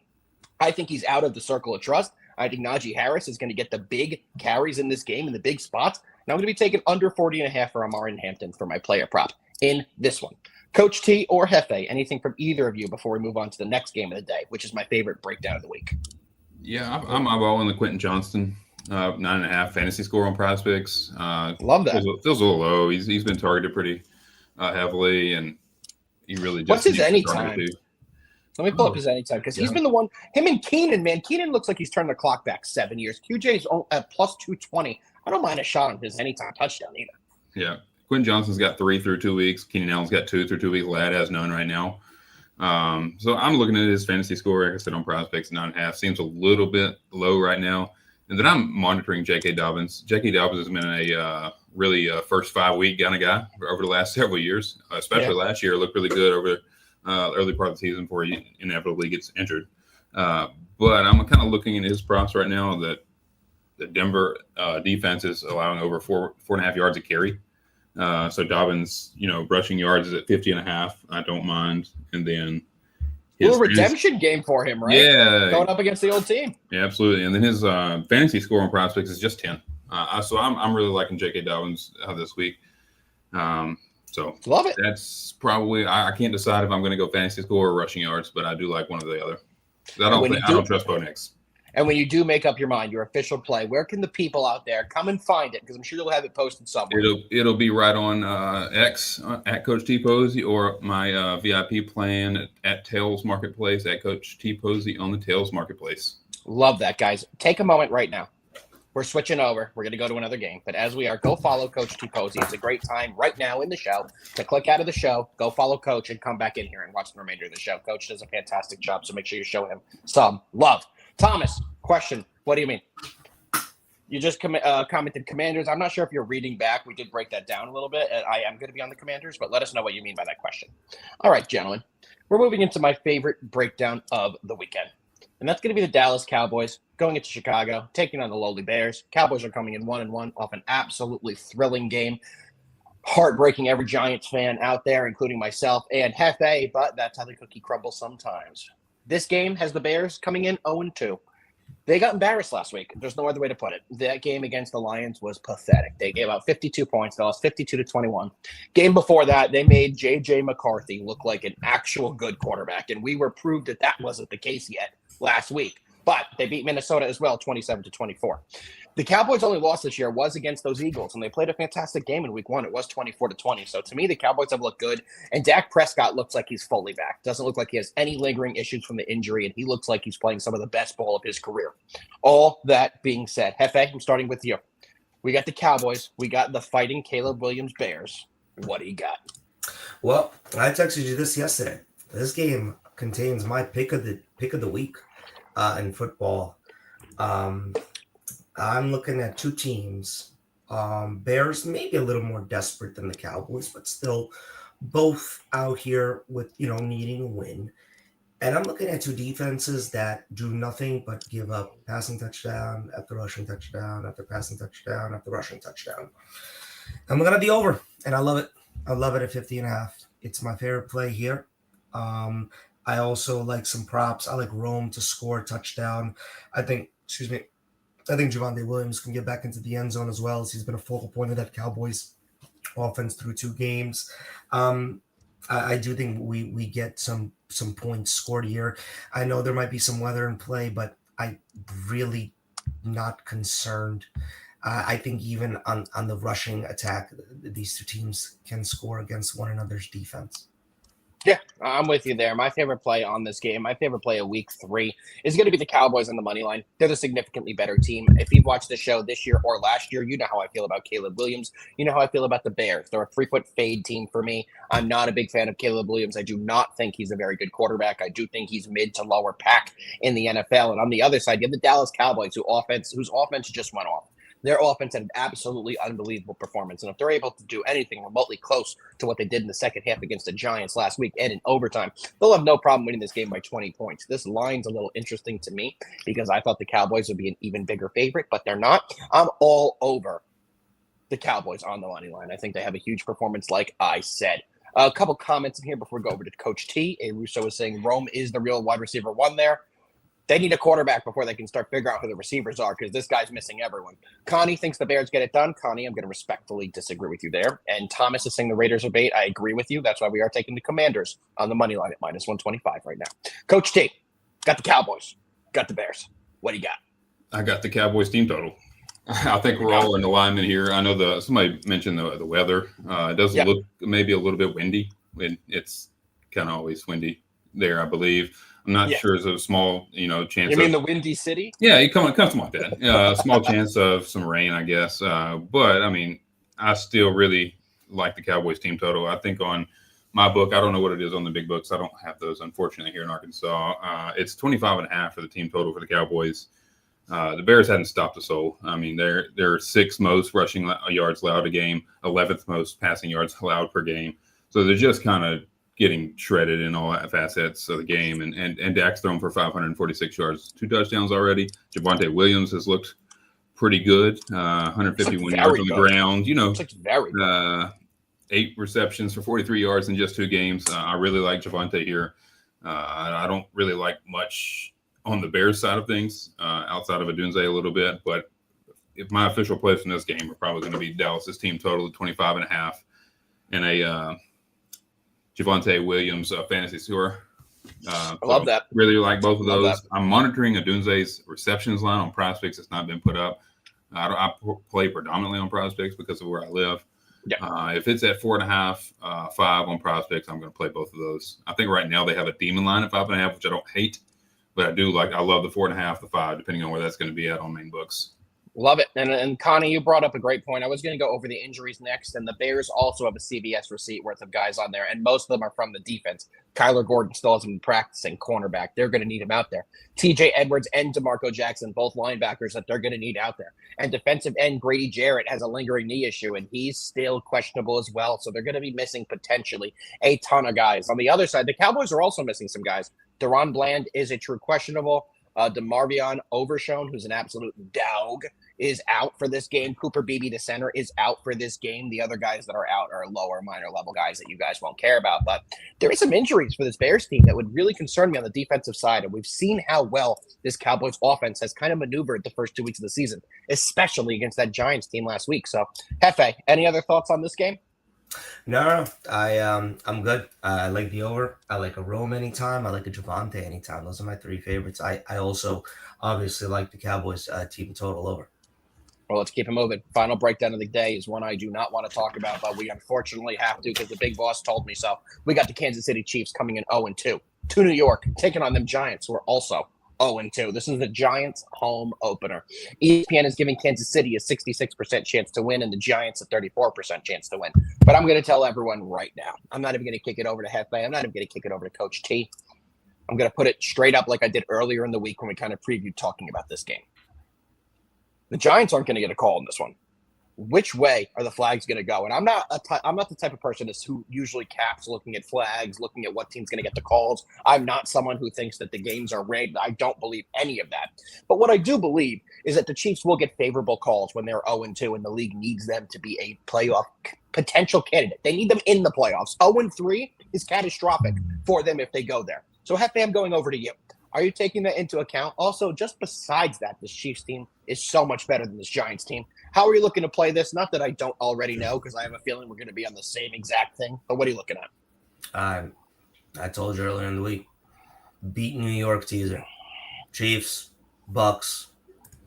I think he's out of the circle of trust. I think Najee Harris is going to get the big carries in this game in the big spots. And I'm going to be taking under 40.5 for Omarion Hampton for my player prop in this one. Coach T or Jefe, anything from either of you before we move on to the next game of the day, which is my favorite breakdown of the week? Yeah, I'm all in the Quentin Johnston 9.5 fantasy score on PrizePicks. Love that. Feels a little low. He's been targeted pretty heavily, and he really just. What's his anytime? Let me pull up his anytime because he's been the one. Him and Keenan, man. Keenan looks like he's turned the clock back 7 years. QJ's at plus 220. I don't mind a shot on his anytime touchdown either. Yeah, Quentin Johnston's got 3 through 2 weeks. Keenan Allen's got 2 through 2 weeks. Ladd has none right now. So I'm looking at his fantasy score. Like I said on PrizePicks, 9.5 seems a little bit low right now. And then I'm monitoring J.K. Dobbins. J.K. Dobbins has been a really first 5 week kind of guy over the last several years, especially last year. Looked really good over the early part of the season before he inevitably gets injured. But I'm kind of looking at his props right now that the Denver defense is allowing over 4.5 yards a carry. So Dobbins, rushing yards is at 50.5. I don't mind. And then a little redemption game for him, right? Yeah. Going up against the old team. Yeah, absolutely. And then his fantasy score on PrizePicks is just 10. So I'm really liking J.K. Dobbins this week. So love it. That's probably I can't decide if I'm going to go fantasy score or rushing yards, but I do like one or the other. I don't trust Bo Nix. And when you do make up your mind, your official play, where can the people out there come and find it? Because I'm sure you'll have it posted somewhere. It'll be right on X at Coach T Posey or my VIP plan at Tails Marketplace at Coach T Posey on the Tails Marketplace. Love that, guys. Take a moment right now. We're switching over. We're going to go to another game. But as we are, go follow Coach T Posey. It's a great time right now in the show to click out of the show, go follow Coach, and come back in here and watch the remainder of the show. Coach does a fantastic job, so make sure you show him some love. Thomas, question. What do you mean? You just commented Commanders. I'm not sure if you're reading back. We did break that down a little bit. I am going to be on the Commanders, but let us know what you mean by that question. All right, gentlemen. We're moving into my favorite breakdown of the weekend. And that's going to be the Dallas Cowboys going into Chicago, taking on the lowly Bears. Cowboys are coming in 1-1 off an absolutely thrilling game. Heartbreaking every Giants fan out there, including myself and Jefe, but that's how the cookie crumbles sometimes. This game has the Bears coming in 0-2. They got embarrassed last week. There's no other way to put it. That game against the Lions was pathetic. They gave out 52 points. They lost 52-21. Game before that, they made J.J. McCarthy look like an actual good quarterback, and we were proved that that wasn't the case yet last week. But they beat Minnesota as well, 27-24. The Cowboys' only loss this year was against those Eagles, and they played a fantastic game in week 1. It was 24-20. So to me, the Cowboys have looked good, and Dak Prescott looks like he's fully back. Doesn't look like he has any lingering issues from the injury, and he looks like he's playing some of the best ball of his career. All that being said, Jefe, I'm starting with you. We got the Cowboys. We got the fighting Caleb Williams Bears. What do you got? Well, I texted you this yesterday. This game contains my pick of the week in football. I'm looking at two teams. Bears maybe a little more desperate than the Cowboys, but still both out here with, needing a win. And I'm looking at two defenses that do nothing but give up passing touchdown after rushing touchdown after passing touchdown after rushing touchdown. I'm looking at the over, and I love it. I love it at 50.5. It's my favorite play here. I also like some props. I like Rome to score a touchdown. I think Javonte Williams can get back into the end zone as well, as he's been a focal point of that Cowboys offense through 2 games. I do think we get some points scored here. I know there might be some weather in play, but I really not concerned. I think even on the rushing attack, these two teams can score against one another's defense. Yeah, I'm with you there. My favorite play on this game, my favorite play of week 3 is going to be the Cowboys on the money line. They're the significantly better team. If you've watched the show this year or last year, you know how I feel about Caleb Williams. You know how I feel about the Bears. They're a frequent fade team for me. I'm not a big fan of Caleb Williams. I do not think he's a very good quarterback. I do think he's mid to lower pack in the NFL. And on the other side, you have the Dallas Cowboys, whose offense just went off. Their offense had an absolutely unbelievable performance. And if they're able to do anything remotely close to what they did in the second half against the Giants last week and in overtime, they'll have no problem winning this game by 20 points. This line's a little interesting to me because I thought the Cowboys would be an even bigger favorite, but they're not. I'm all over the Cowboys on the money line. I think they have a huge performance, like I said. A couple comments in here before we go over to Coach T. A. Russo is saying Rome is the real wide receiver 1 there. They need a quarterback before they can start figuring out who the receivers are because this guy's missing everyone. Connie thinks the Bears get it done. Connie, I'm going to respectfully disagree with you there. And Thomas is saying the Raiders are bait. I agree with you. That's why we are taking the Commanders on the money line at minus 125 right now. Coach T, got the Cowboys, got the Bears. What do you got? I got the Cowboys team total. I think we're all in alignment here. I know somebody mentioned the weather. It doesn't look maybe a little bit windy. It's kind of always windy there, I believe. I'm not sure there's a small, chance. You mean the Windy City? Yeah, it comes like that. Small chance of some rain, I guess. But I mean, I still really like the Cowboys team total. I think on my book, I don't know what it is on the big books. I don't have those, unfortunately, here in Arkansas. It's 25.5 for the team total for the Cowboys. The Bears hadn't stopped a soul. I mean, they're 6th most rushing yards allowed a game, 11th most passing yards allowed per game. So they're just kind of getting shredded in all facets of the game. And Dak's thrown for 546 yards, 2 touchdowns already. Javonte Williams has looked pretty good, 151 yards on the ground. 8 receptions for 43 yards in just 2 games. I really like Javonte here. I don't really like much on the Bears side of things, outside of Adunze a little bit. But if my official plays in this game are probably going to be Dallas's team total at 25.5 and a Javonte Williams fantasy score. I love that. Really like both of those. I'm monitoring Adunze's receptions line on PrizePicks. It's not been put up. I play predominantly on PrizePicks because of where I live. Yeah. If it's at 4.5, 5 on PrizePicks, I'm going to play both of those. I think right now they have a demon line at 5.5, which I don't hate, but I love the 4.5, the 5, depending on where that's going to be at on main books. Love it. And Connie, you brought up a great point. I was going to go over the injuries next, and the Bears also have a CBS receipt worth of guys on there, and most of them are from the defense. Kyler Gordon still hasn't been practicing cornerback. They're going to need him out there. TJ Edwards and DeMarco Jackson, both linebackers that they're going to need out there. And defensive end Grady Jarrett has a lingering knee issue, and he's still questionable as well. So they're going to be missing potentially a ton of guys. On the other side, the Cowboys are also missing some guys. Deron Bland is a true questionable. DeMarvion Overshown, who's an absolute dog, is out for this game. Cooper Beebe, the center, is out for this game. The other guys that are out are lower minor level guys that you guys won't care about. But there is some injuries for this Bears team that would really concern me on the defensive side. And we've seen how well this Cowboys offense has kind of maneuvered the first 2 weeks of the season, especially against that Giants team last week. So, Jefe, any other thoughts on this game? No. I'm good. I like the over. I like a Rome anytime. I like a Javonte anytime. Those are my 3 favorites. I also obviously like the Cowboys team total over. Well, let's keep it moving. Final breakdown of the day is one I do not want to talk about, but we unfortunately have to because the big boss told me so. We got the Kansas City Chiefs coming in 0-2 to New York, taking on them Giants, who are also 0-2. This is the Giants' home opener. ESPN is giving Kansas City a 66% chance to win and the Giants a 34% chance to win. But I'm going to tell everyone right now, I'm not even going to kick it over to Jefe. I'm not even going to kick it over to Coach T. I'm going to put it straight up like I did earlier in the week when we kind of previewed talking about this game. The Giants aren't going to get a call in this one. which way are the flags going to go? And I'm not the type of person who usually caps looking at flags, looking at what team's going to get the calls. I'm not someone who thinks that the games are rigged. I don't believe any of that. But what I do believe is that the Chiefs will get favorable calls when they're 0-2 and the league needs them to be a playoff potential candidate. They need them in the playoffs. 0-3 is catastrophic for them if they go there. So, Jefe, I'm going over to you. Are you taking that into account? Also, just besides that, this Chiefs team is so much better than this Giants team. How are you looking to play this? Not that I don't already know, because I have a feeling we're going to be on the same exact thing. But what are you looking at? I told you earlier in the week, beat New York teaser. Chiefs, Bucks.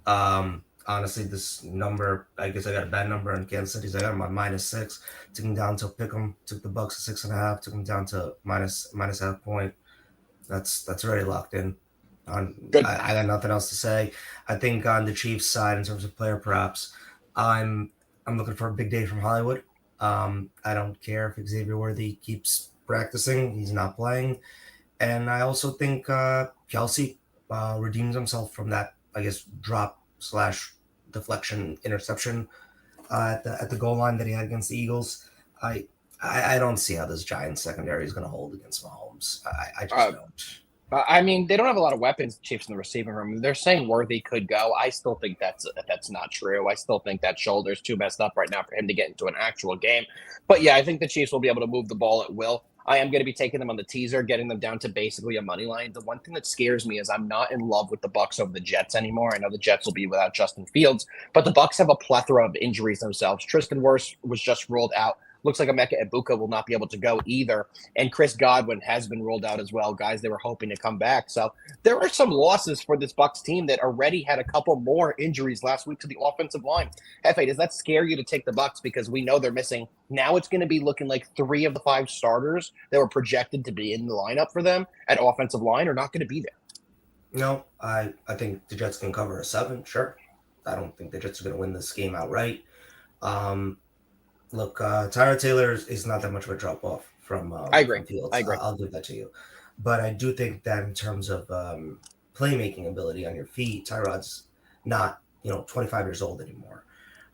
Honestly, this number, I guess I got a bad number in Kansas City. So I got them on -6. Took them down to pick them. Took the Bucks at 6.5. Took them down to minus half point. That's already locked in. I got nothing else to say. I think on the Chiefs side, in terms of player props, I'm looking for a big day from Hollywood. I don't care if Xavier Worthy keeps practicing; he's not playing. And I also think Kelsey redeems himself from that, I guess, drop/deflection interception at the goal line that he had against the Eagles. I don't see how this Giants secondary is going to hold against Mahomes. I just don't. I mean, they don't have a lot of weapons, Chiefs, in the receiving room. They're saying Worthy could go. I still think that's not true. I still think that shoulder's too messed up right now for him to get into an actual game. But, yeah, I think the Chiefs will be able to move the ball at will. I am going to be taking them on the teaser, getting them down to basically a money line. The one thing that scares me is I'm not in love with the Bucs over the Jets anymore. I know the Jets will be without Justin Fields, but the Bucs have a plethora of injuries themselves. Tristan Wirfs was just ruled out. Looks like Emeka Egbuka will not be able to go either. And Chris Godwin has been ruled out as well. Guys, they were hoping to come back. So there are some losses for this Bucs team that already had a couple more injuries last week to the offensive line. Jefe, does that scare you to take the Bucs because we know they're missing? Now it's going to be looking like 3 of the 5 starters that were projected to be in the lineup for them at offensive line are not going to be there. No, I think the Jets can cover a 7, sure. I don't think the Jets are going to win this game outright. Look, Tyrod Taylor is not that much of a drop-off from Fields. I agree. I'll give that to you. But I do think that in terms of playmaking ability on your feet, Tyrod's not, 25 years old anymore.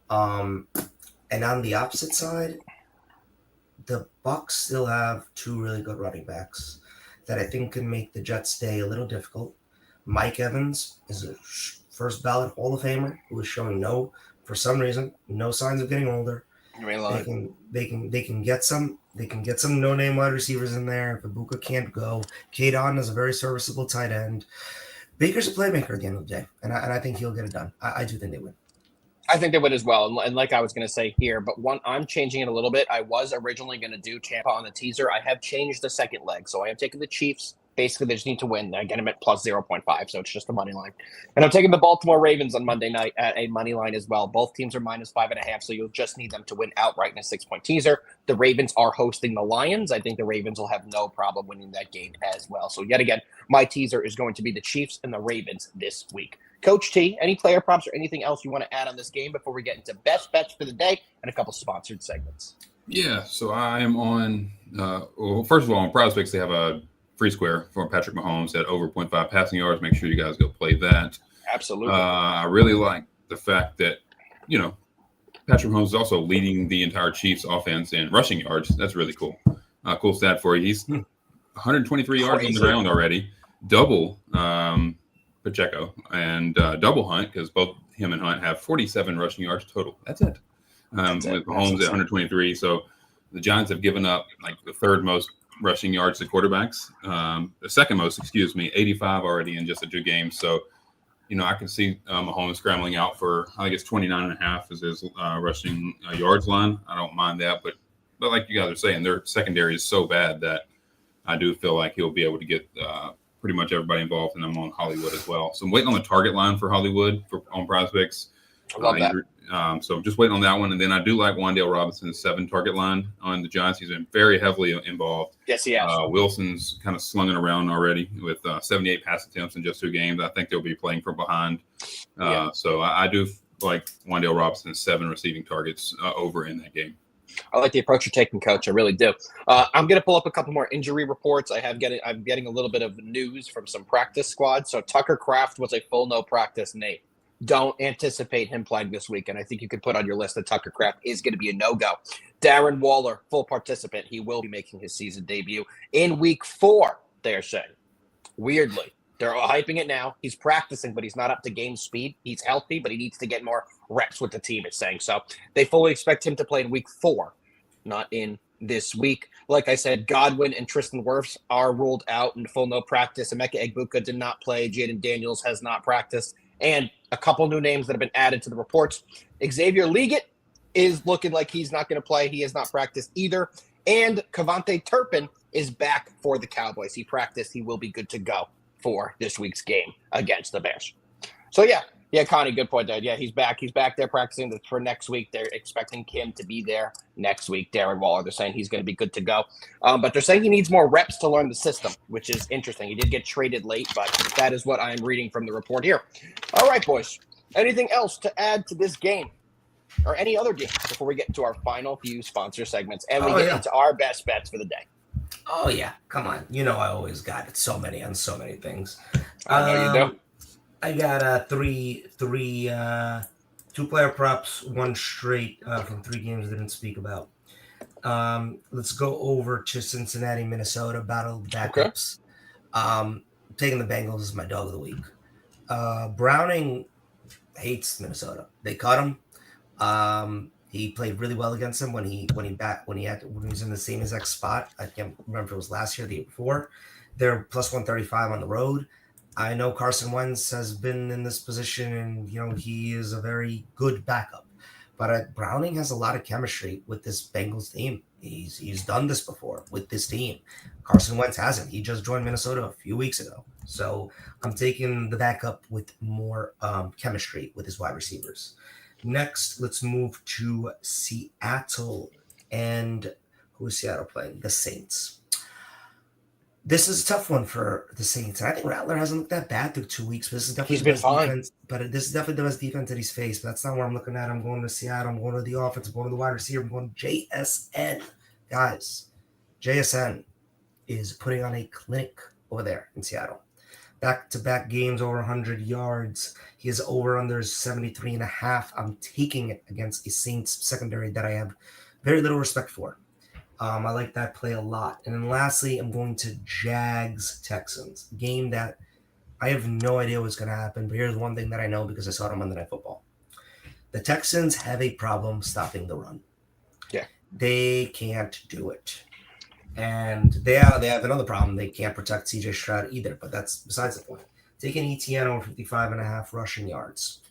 And on the opposite side, the Bucs still have 2 really good running backs that I think can make the Jets' day a little difficult. Mike Evans is a first ballot Hall of Famer who is showing for some reason, no signs of getting older. They can get some no-name wide receivers in there. If Egbuka can't go, Kadon is a very serviceable tight end. Baker's a playmaker at the end of the day, and I think he'll get it done. I do think they win. I think they would as well. And like I was going to say here, but I'm changing it a little bit. I was originally going to do Tampa on the teaser. I have changed the second leg, so I am taking the Chiefs. Basically, they just need to win. I get them at plus 0.5, so it's just a money line. And I'm taking the Baltimore Ravens on Monday night at a money line as well. Both teams are -5.5, so you'll just need them to win outright in a 6-point teaser. The Ravens are hosting the Lions. I think the Ravens will have no problem winning that game as well. So yet again, my teaser is going to be the Chiefs and the Ravens this week. Coach T, any player props or anything else you want to add on this game before we get into best bets for the day and a couple sponsored segments? Yeah, so I am on first of all, on Prospects, they have a free square for Patrick Mahomes at over 0.5 passing yards. Make sure you guys go play that. Absolutely. I really like the fact that, Patrick Mahomes is also leading the entire Chiefs offense in rushing yards. That's really cool. Cool stat for you. He's 123 yards on the ground already, double Pacheco and double Hunt, because both him and Hunt have 47 rushing yards total. That's it. With Mahomes at 123. So the Giants have given up like the third most rushing yards to quarterbacks. The second most, 85 already in just a 2 games. So, I can see Mahomes scrambling out for, I think it's 29.5 is his rushing yards line. I don't mind that, but like you guys are saying, their secondary is so bad that I do feel like he'll be able to get pretty much everybody involved, and I'm on Hollywood as well. So I'm waiting on the target line for Hollywood on Prospects. I love that. So just waiting on that one. And then I do like Wan'Dale Robinson's 7 target line on the Giants. He's been very heavily involved. Yes, he has. Wilson's kind of slung it around already with 78 pass attempts in just 2 games. I think they'll be playing from behind. So I do like Wan'Dale Robinson's 7 receiving targets over in that game. I like the approach you're taking, Coach. I really do. I'm going to pull up a couple more injury reports. I'm getting a little bit of news from some practice squads. So Tucker Kraft was a full no practice, Nate. don't anticipate him playing this week. And I think you could put on your list that Tucker Kraft is going to be a no-go. Darren Waller, full participant. He will be making his season debut in week 4, they're saying. Weirdly, they're hyping it now. He's practicing, but he's not up to game speed. He's healthy, but he needs to get more reps with the team, it's saying. So they fully expect him to play in week 4, not in this week. Like I said, Godwin and Tristan Wirfs are ruled out in full no practice. Emeka Egbuka did not play. Jaden Daniels has not practiced. And a couple new names that have been added to the reports. Xavier Leggett is looking like he's not going to play. He has not practiced either. And Kavonte Turpin is back for the Cowboys. He practiced. He will be good to go for this week's game against the Bears. So, yeah, Connie, good point there. Yeah, he's back. He's back there practicing for next week. They're expecting Kim to be there next week. Darren Waller, they're saying he's going to be good to go. But they're saying he needs more reps to learn the system, which is interesting. He did get traded late, but that is what I am reading from the report here. All right, boys. Anything else to add to this game or any other game before we get into our final few sponsor segments and we get into our best bets for the day? Oh, yeah. Come on. You know I always got it so many things. I know you do. I got three 2-player props, one straight from 3 games I didn't speak about. Let's go over to Cincinnati, Minnesota, battle of backups. Okay. Taking the Bengals as my dog of the week. Browning hates Minnesota. They cut him. He played really well against them when he was in the same exact spot. I can't remember if it was last year or the year before. They're plus 135 on the road. I know Carson Wentz has been in this position, and he is a very good backup. But Browning has a lot of chemistry with this Bengals team. He's done this before with this team. Carson Wentz hasn't. He just joined Minnesota a few weeks ago. So I'm taking the backup with more chemistry with his wide receivers. Next, let's move to Seattle. And who is Seattle playing? The Saints. This is a tough one for the Saints. And I think Rattler hasn't looked that bad through 2 weeks. But this is definitely he's been fine. Defense. But this is definitely the best defense that he's faced. But that's not where I'm looking at. I'm going to Seattle. I'm going to the offense. I'm going to the wide receiver. I'm going to JSN. Guys, JSN is putting on a clinic over there in Seattle. Back-to-back games over 100 yards. He is over under 73.5. I'm taking it against a Saints secondary that I have very little respect for. I like that play a lot. And then lastly, I'm going to Jags-Texans. Game that I have no idea what's going to happen, but here's one thing that I know because I saw it on Monday Night Football. The Texans have a problem stopping the run. Yeah. They can't do it. And they have another problem. They can't protect C.J. Stroud either, but that's besides the point. Taking ETN over 55.5 rushing yards.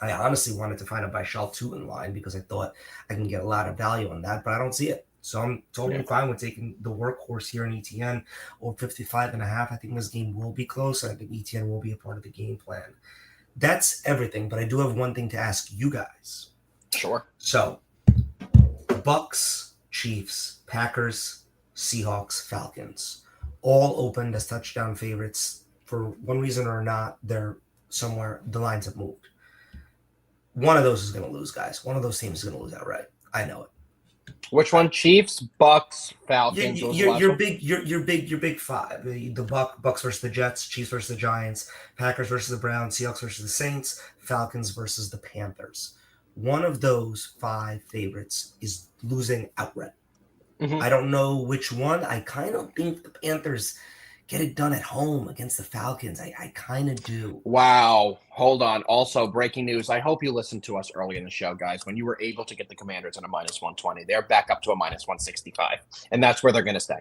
I honestly wanted to find a Bishal 2 in line because I thought I can get a lot of value on that, but I don't see it. So I'm totally fine with taking the workhorse here in ETN over 55.5. I think this game will be close. I think ETN will be a part of the game plan. That's everything, but I do have one thing to ask you guys. Sure. So, Bucks, Chiefs, Packers, Seahawks, Falcons, all opened as touchdown favorites. For one reason or not, they're somewhere, the lines have moved. One of those is going to lose, guys. One of those teams is going to lose outright. I know it. Which one? Chiefs, Bucks, Falcons. Your big five. The Bucks versus the Jets, Chiefs versus the Giants, Packers versus the Browns, Seahawks versus the Saints, Falcons versus the Panthers. One of those 5 favorites is losing outright. Mm-hmm. I don't know which one. I kind of think the Panthers get it done at home against the Falcons. I kind of do. Wow. Hold on. Also, breaking news. I hope you listened to us early in the show, guys. When you were able to get the Commanders at a minus 120, they're back up to a minus 165. And that's where they're going to stay.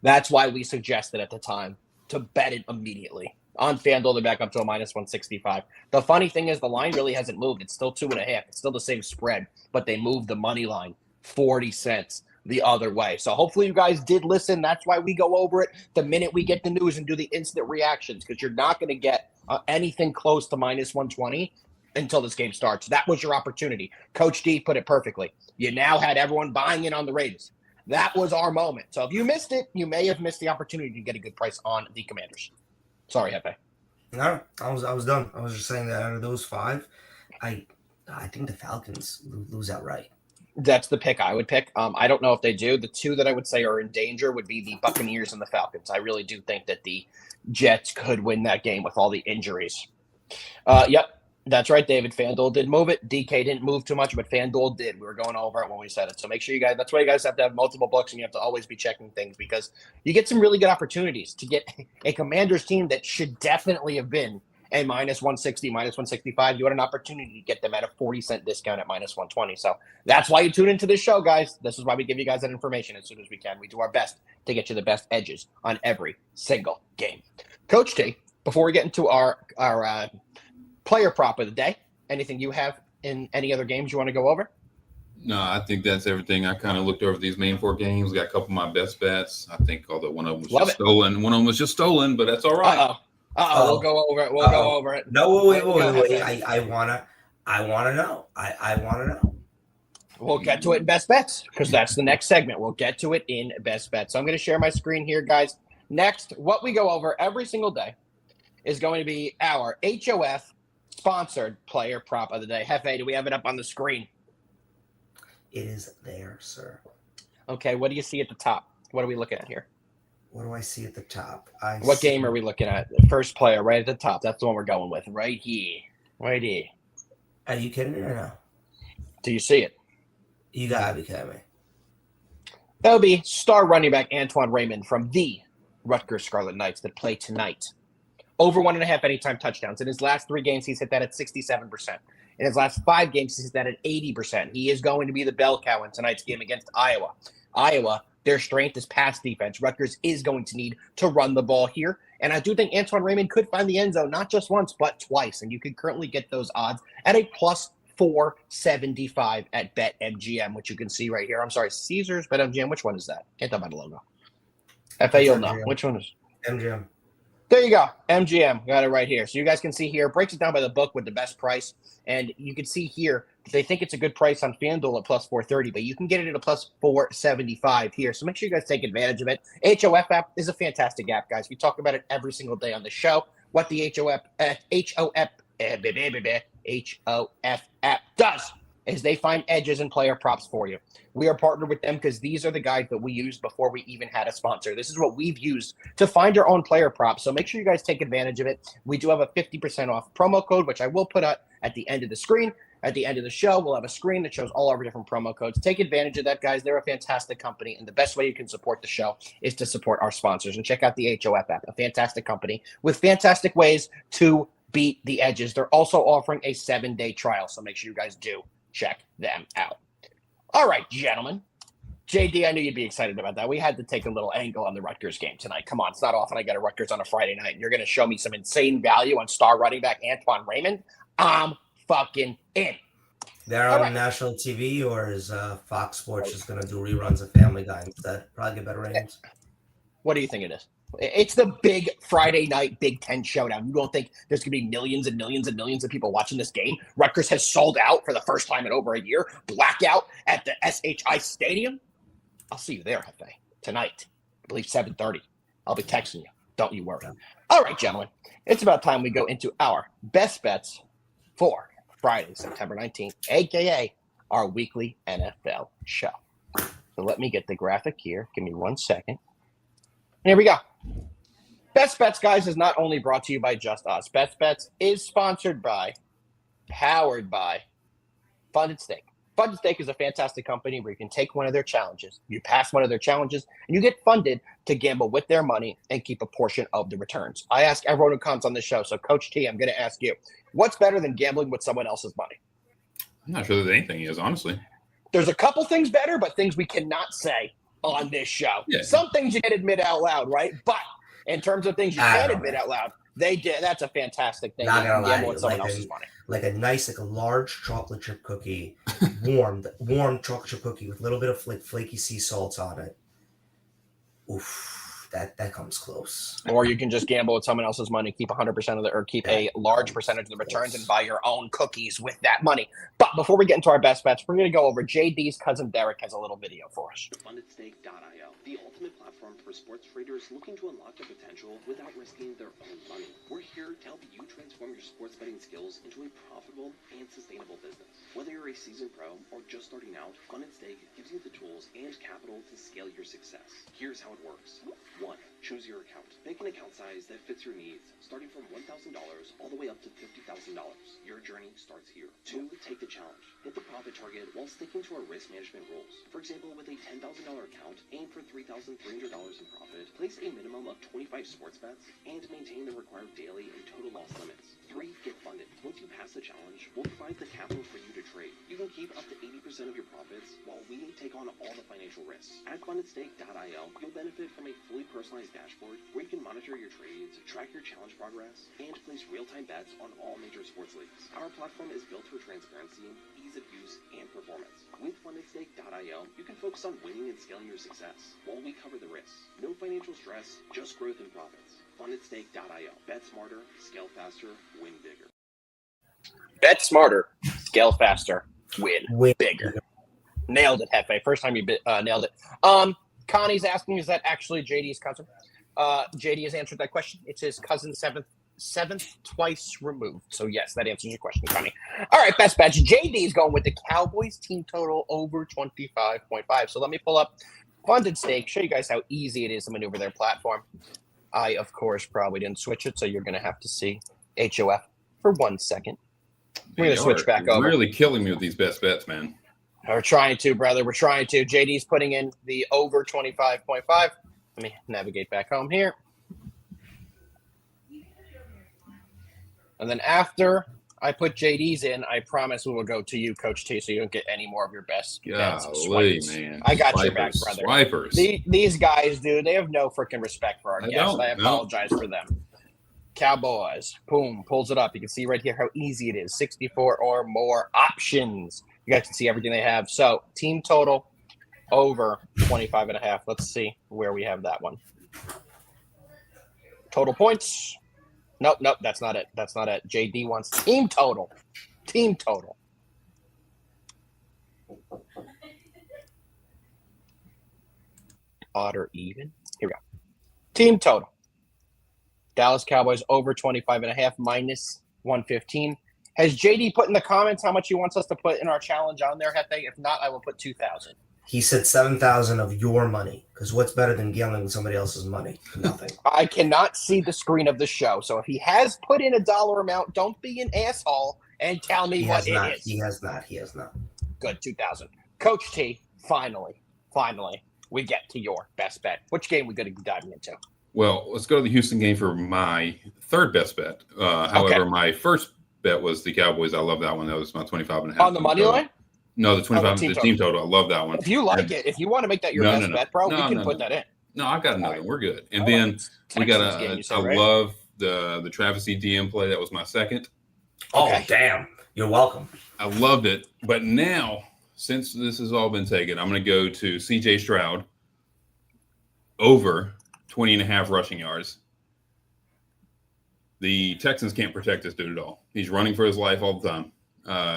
That's why we suggested at the time to bet it immediately. On FanDuel, they're back up to a minus 165. The funny thing is the line really hasn't moved. It's still 2.5. It's still the same spread, but they moved the money line 40 cents. The other way. So hopefully you guys did listen. That's why we go over it the minute we get the news and do the instant reactions, because you're not going to get anything close to minus 120 until this game starts. That was your opportunity. Coach D put it perfectly. You now had everyone buying in on the Raiders. That was our moment. So if you missed it, you may have missed the opportunity to get a good price on the Commanders. Sorry, Jefe. No, I was done. I was just saying that out of those 5, I think the Falcons lose outright. That's the pick I would pick. I don't know if they do. The 2 that I would say are in danger would be the Buccaneers and the Falcons. I really do think that the Jets could win that game with all the injuries. Yep. That's right, David. FanDuel did move it. DK didn't move too much, but FanDuel did. We were going over it when we said it. So make sure you guys, that's why you guys have to have multiple books and you have to always be checking things because you get some really good opportunities to get a Commanders team that should definitely have been a minus 160, minus 165. You had an opportunity to get them at a 40-cent discount at minus 120. So that's why you tune into this show, guys. This is why we give you guys that information as soon as we can. We do our best to get you the best edges on every single game. Coach T, before we get into our player prop of the day, anything you have in any other games you want to go over? No, I think that's everything. I kind of looked over these main 4 games, got a couple of my best bets. I think although one of them was stolen. One of them was just stolen, but that's all right. We'll go over it. We'll go over it. No, wait. I wanna know. I wanna know. We'll get to it in best bets because that's the next segment. We'll get to it in best bets. So I'm going to share my screen here, guys. Next, what we go over every single day is going to be our HOF sponsored player prop of the day. Jefe, do we have it up on the screen? It is there, sir. Okay, what do you see at the top? What are we looking at here? What do I see at the top? What game are we looking at? First player, right at the top. That's the one we're going with. Right here. Right here. Are you kidding me or no? Do you see it? You gotta be kidding me. That would be star running back Antoine Raymond from the Rutgers Scarlet Knights that play tonight. Over 1.5 anytime touchdowns. In his last 3 games, he's hit that at 67%. In his last 5 games, he's hit that at 80%. He is going to be the bell cow in tonight's game against Iowa. Iowa, their strength is pass defense. Rutgers is going to need to run the ball here. And I do think Antoine Raymond could find the end zone, not just once, but twice. And you can currently get those odds at a plus 475 at BetMGM, which you can see right here. I'm sorry, Caesars, BetMGM. Which one is that? Can't tell by the logo. FAO, no. Which one is MGM? There you go. MGM. Got it right here. So you guys can see here, breaks it down by the book with the best price. And you can see here, they think it's a good price on FanDuel at plus 430, but you can get it at a plus 475 here. So make sure you guys take advantage of it. HOF app is a fantastic app, guys. We talk about it every single day on the show. What the HOF app does is they find edges and player props for you. We are partnered with them because these are the guys that we used before we even had a sponsor. This is what we've used to find our own player props. So make sure you guys take advantage of it. We do have a 50% off promo code, which I will put out at the end of the screen. At the end of the show, we'll have a screen that shows all our different promo codes. Take advantage of that, guys. They're a fantastic company, and the best way you can support the show is to support our sponsors. And check out the HOF app, a fantastic company with fantastic ways to beat the edges. They're also offering a 7-day trial, so make sure you guys do check them out. All right, gentlemen. JD, I knew you'd be excited about that. We had to take a little angle on the Rutgers game tonight. Come on, it's not often I get a Rutgers on a Friday night. You're going to show me some insane value on star running back Antoine Raymond. I'm fucking in. They're on national TV, or is Fox Sports just going to do reruns of Family Guy instead? Probably get better ratings. What do you think it is? It's the big Friday night Big Ten showdown. You don't think there's going to be millions and millions and millions of people watching this game? Rutgers has sold out for the first time in over a year. Blackout at the SHI Stadium. I'll see you there, Jefe, tonight. I believe 7:30. I'll be texting you. Don't you worry. All right, gentlemen. It's about time we go into our best bets for Friday, September 19th, a.k.a. our weekly NFL show. So let me get the graphic here. Give me 1 second. Here we go. Best Bets, guys, is not only brought to you by Just Us. Best Bets is sponsored by, powered by Funded Stake. Funded Stake is a fantastic company where you can take one of their challenges, you pass one of their challenges, and you get funded to gamble with their money and keep a portion of the returns. I ask everyone who comes on the show, so Coach T, I'm going to ask you, what's better than gambling with someone else's money? I'm not sure that anything is, honestly. There's a couple things better, but things we cannot say on this show. Yeah. Some things you can admit out loud, right? But in terms of things you can't admit out loud, they did. That's a fantastic thing. Not gonna lie, with someone else's money. Like a nice, like a large chocolate chip cookie, warm chocolate chip cookie with a little bit of flaky sea salts on it. Oof, that comes close. Or you can just gamble with someone else's money, keep 100% of the, or keep a large percentage of the returns and buy your own cookies with that money. But before we get into our best bets, we're going to go over JD's cousin Derek has a little video for us. FundedStake.io, the ultimate platform for sports traders looking to unlock their potential without risking their own money. We're here to help you transform transform your sports betting skills into a profitable and sustainable business. Whether you're a seasoned pro or just starting out, Fun at Stake gives you the tools and capital to scale your success. Here's how it works. 1. Choose your account. Pick an account size that fits your needs, starting from $1,000 all the way up to $50,000. Your journey starts here. 2. Take the challenge. Hit the profit target while sticking to our risk management rules. For example, with a $10,000 account, aim for $3,300 in profit, place a minimum of 25 sports bets, and maintain the required daily and total loss limits. 3. Get funded. Once you pass the challenge, we'll provide the capital for you to trade. You can keep up to 80% of your profits while we take on all the financial risks. At funatstake.io, you'll benefit from a fully personalized dashboard where you can monitor your trades, track your challenge progress, and place real-time bets on all major sports leagues. Our platform is built for transparency, ease of use, and performance. With funatstake.io, you can focus on winning and scaling your success while we cover the risks. No financial stress, just growth and profits. Funatstake.io. Bet smarter, scale faster, win bigger. Bet smarter, scale faster, win bigger. Nailed it, Jefe. First time you nailed it. Connie's asking, is that actually JD's cousin? JD has answered that question. It's his cousin, seventh twice removed. So yes, that answers your question, Connie. All right, best bets. JD's going with the Cowboys team total over 25.5. So let me pull up Funded Stake, show you guys how easy it is to maneuver their platform. I, of course, probably didn't switch it, so you're going to have to see HOF for 1 second. We're going to switch back over. Really killing me with these best bets, man. We're trying to, brother. We're trying to. JD's putting in the over 25.5. Let me navigate back home here. And then after I put JD's in, I promise we will go to you, Coach T, so you don't get any more of your best bets. Man. I got your back, brother. Swipers. These guys, dude, they have no freaking respect for our guests. I apologize for them. Cowboys, boom, pulls it up. You can see right here how easy it is. 64 or more options. You guys can see everything they have. So team total over 25.5. Let's see where we have that one. Total points. Nope, that's not it. That's not it. JD wants team total. Team total. Odd or even. Here we go. Team total. Dallas Cowboys over 25.5 minus 115. Has JD put in the comments how much he wants us to put in our challenge on there, Jefe? If not, I will put 2,000. He said 7,000 of your money. Because what's better than gambling with somebody else's money? Nothing. I cannot see the screen of the show. So if he has put in a dollar amount, don't be an asshole and tell me what it is. He has not. Good, 2,000. Coach T, finally, we get to your best bet. Which game we going to be diving into? Well, let's go to the Houston game for my third best bet. However, my first bet was the Cowboys. I love that one. That was my 25.5. On the money line? No, the 25, the team total. I love that one. If you like it, if you want to make that your best bet, bro, we can put that in. No, I've got another. Right. We're good. And then we got I love the Travis Etienne play. That was my second. Oh, damn. You're welcome. I loved it. But now, since this has all been taken, I'm going to go to CJ Stroud over 20.5 rushing yards. The Texans can't protect this dude at all. He's running for his life all the time.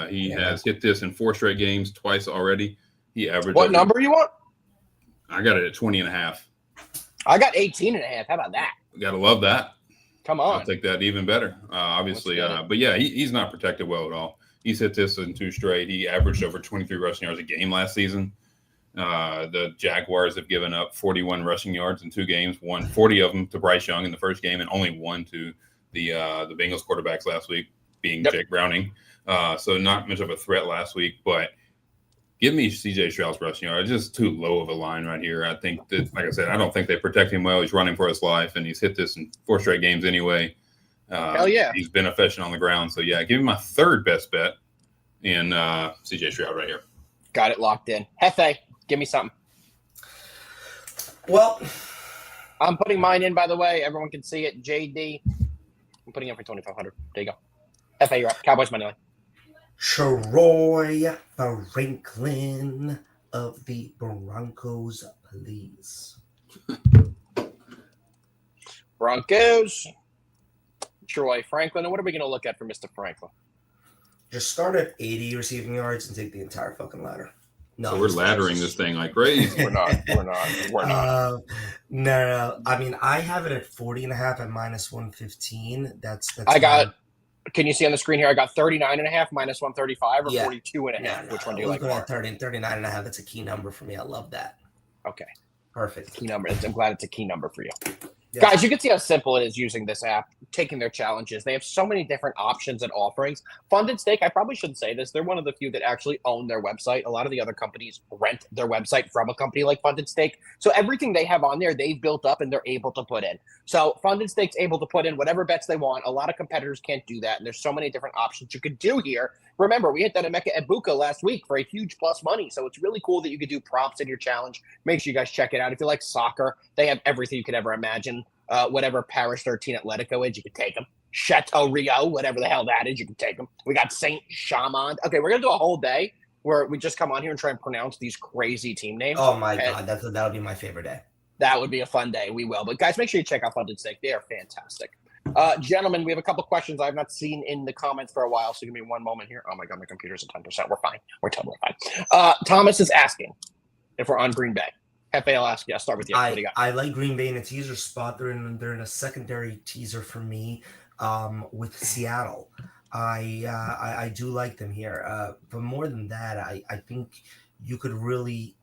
He has hit this in 4 straight games twice already. He averaged. What number you want? I got it at 20.5. I got 18.5. How about that? Got to love that. Come on. I'll take that even better. Obviously. But yeah, he's not protected well at all. He's hit this in 2 straight. He averaged over 23 rushing yards a game last season. The Jaguars have given up 41 rushing yards in 2 games, 40 of them to Bryce Young in the first game, and only 1 to the Bengals quarterbacks last week, being Jake Browning. So not much of a threat last week, but give me CJ Stroud's rushing yard. It's just too low of a line right here. I think that, like I said, I don't think they protect him well. He's running for his life, and he's hit this in 4 straight games anyway. Hell yeah. He's been efficient on the ground. So, yeah, give me my third best bet in CJ Stroud right here. Got it locked in. Jefe, give me something. Well, I'm putting mine in, by the way. Everyone can see it. JD, I'm putting in for 2,500. There you go. Jefe, you're up. Cowboys money line. Troy Franklin of the Broncos, please. Broncos. Troy Franklin. And what are we going to look at for Mr. Franklin? Just start at 80 receiving yards and take the entire fucking ladder. No, so we're laddering this thing like crazy. We're not. No. I mean, I have it at 40.5 at minus 115. That's I got Can you see on the screen here? I got 39.5 minus 135 or Yeah. 42.5. Yeah, Which one do you like more? 39.5. That's a key number for me. I love that. Okay. Perfect. Key number. I'm glad it's a key number for you. Yeah. Guys, you can see how simple it is using this app, taking their challenges. They have so many different options and offerings. Funded Stake, I probably shouldn't say this. They're one of the few that actually own their website. A lot of the other companies rent their website from a company like Funded Stake. So everything they have on there, they've built up and they're able to put in. So Funded Stake's able to put in whatever bets they want. A lot of competitors can't do that. And there's so many different options you could do here. Remember, we hit that Emeka Ebuka last week for a huge plus money. So it's really cool that you could do props in your challenge. Make sure you guys check it out. If you like soccer, they have everything you could ever imagine. Whatever Paris 13 Atletico is, you can take them. Chateau Rio, whatever the hell that is, you can take them. We got Saint Chamond. Okay, we're going to do a whole day where we just come on here and try and pronounce these crazy team names. Oh, my God. That would be my favorite day. That would be a fun day. We will. But, guys, make sure you check out Funded Stake. They are fantastic. Gentlemen, we have a couple questions I've not seen in the comments for a while, so give me one moment here. Oh, my God, my computer's at 10%. We're fine. We're totally fine. Thomas is asking if we're on Green Bay. Jefe, I'll ask you. I'll start with you. What do you got? I like Green Bay in a teaser spot. They're in a secondary teaser for me with Seattle. I do like them here. But more than that, I think you could really,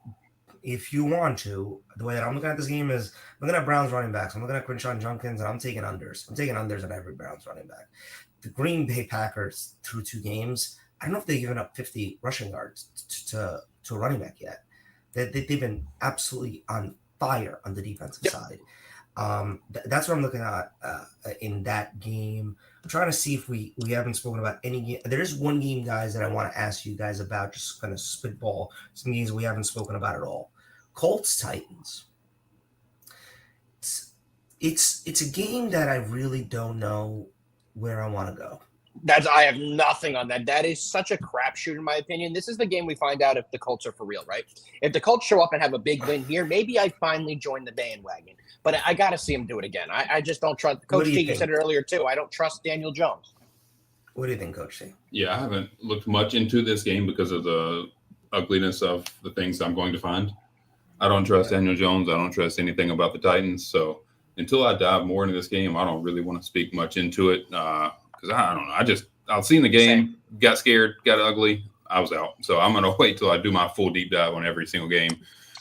if you want to, the way that I'm looking at this game is I'm looking at Browns running backs. I'm looking at Crenshaw and Junkins, and I'm taking unders. I'm taking unders on every Browns running back. The Green Bay Packers through 2 games, I don't know if they've given up 50 rushing yards to a running back yet. They've been absolutely on fire on the defensive side. That's what I'm looking at in that game. I'm trying to see if we haven't spoken about any game. There is one game, guys, that I want to ask you guys about, just kind of spitball some games we haven't spoken about at all. Colts Titans. It's a game that I really don't know where I want to go. I have nothing on that. That is such a crapshoot, in my opinion. This is the game we find out if the Colts are for real, right? If the Colts show up and have a big win here, maybe I finally join the bandwagon. But I got to see him do it again. I just don't trust. Coach T, you said it earlier, too. I don't trust Daniel Jones. What do you think, Coach T? Yeah, I haven't looked much into this game because of the ugliness of the things I'm going to find. I don't trust Daniel Jones. I don't trust anything about the Titans. So until I dive more into this game, I don't really want to speak much into it. Because I don't know. I've seen the game, got scared, got ugly. I was out. So I'm going to wait till I do my full deep dive on every single game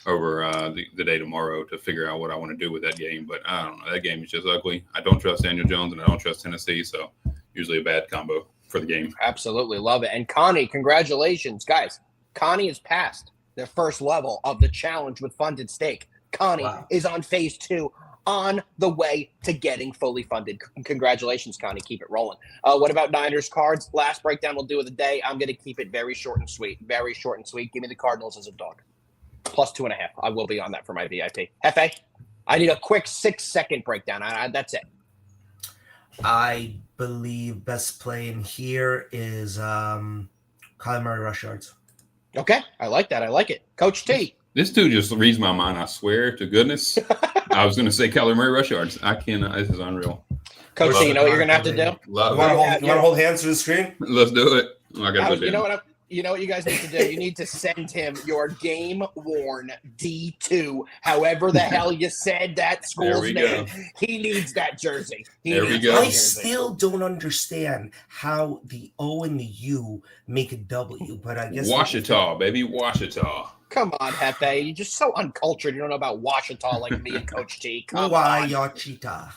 over the day tomorrow to figure out what I want to do with that game. But I don't know. That game is just ugly. I don't trust Daniel Jones and I don't trust Tennessee. So usually a bad combo for the game. Absolutely love it. And Connie, congratulations. Guys, Connie has passed the first level of the challenge with Funded Stake. Connie is on phase 2. On the way to getting fully funded. Congratulations, Connie. Keep it rolling. What about Niners cards? Last breakdown we'll do of the day. I'm going to keep it very short and sweet. Very short and sweet. Give me the Cardinals as a dog. Plus 2.5. I will be on that for my VIP. Jefe, I need a quick 6-second breakdown. That's it. I believe best play in here is Kyler Murray rush yards. Okay. I like that. I like it. Coach T. This dude just reads my mind. I swear to goodness. I was going to say Kyler Murray rush yards. I cannot. This is unreal. Coach T, you know what you're going to have to do? You want to hold hands to the screen? Let's do it. You know what you guys need to do? You need to send him your game-worn D2, however the hell you said that school's name. He needs that jersey. I still don't understand how the O and the U make a W, but I guess Washita, baby, Washita. Come on, Jefe. You're just so uncultured. You don't know about Washita like me and Coach T. Washita.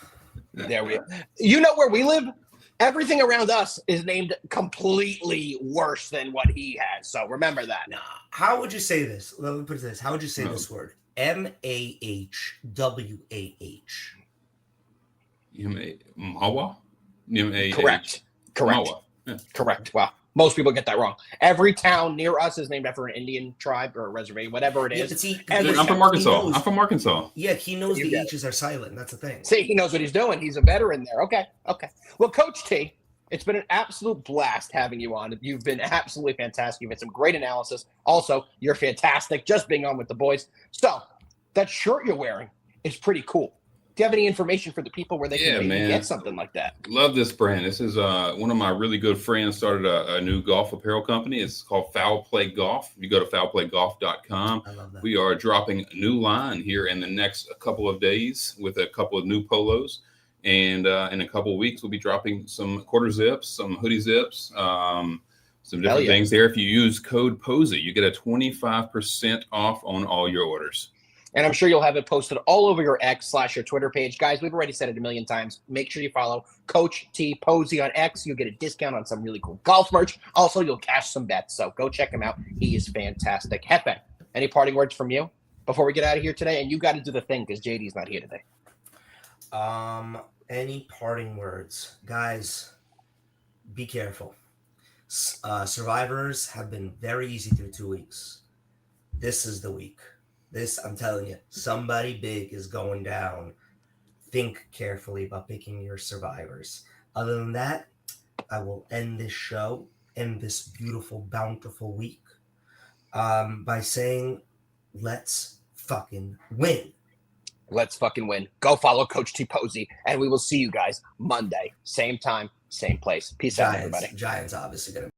There we go. You know where we live? Everything around us is named completely worse than what he has. So remember that. How would you say this? Let me put this. How would you say this word? Mahwah. Mawa? Correct. Mawa. Yeah. Correct. Wow. Most people get that wrong. Every town near us is named after an Indian tribe or a reservation, whatever it is. I'm from Arkansas. Yeah, he knows the H's are silent. That's the thing. See, he knows what he's doing. He's a veteran there. Okay. Well, Coach T, it's been an absolute blast having you on. You've been absolutely fantastic. You've had some great analysis. Also, you're fantastic just being on with the boys. So, that shirt you're wearing is pretty cool. Do you have any information for the people where they can maybe get something like that? Love this brand. This is one of my really good friends started a new golf apparel company. It's called Foul Play Golf. You go to foulplaygolf.com. I love that. We are dropping a new line here in the next couple of days with a couple of new polos. And in a couple of weeks, we'll be dropping some quarter zips, some hoodie zips, some different things there. If you use code POSY, you get a 25% off on all your orders. And I'm sure you'll have it posted all over your X/your Twitter page. Guys, we've already said it a million times. Make sure you follow Coach T Posey on X. You'll get a discount on some really cool golf merch. Also, you'll cash some bets. So go check him out. He is fantastic. Jefe, any parting words from you before we get out of here today? And you got to do the thing because JD's not here today. Any parting words? Guys, be careful. Survivors have been very easy through 2 weeks. This is the week. This, I'm telling you, somebody big is going down. Think carefully about picking your survivors. Other than that, I will end this show, end this beautiful, bountiful week by saying, let's fucking win. Let's fucking win. Go follow Coach T Posey, and we will see you guys Monday. Same time, same place. Peace out, everybody. Giants obviously going to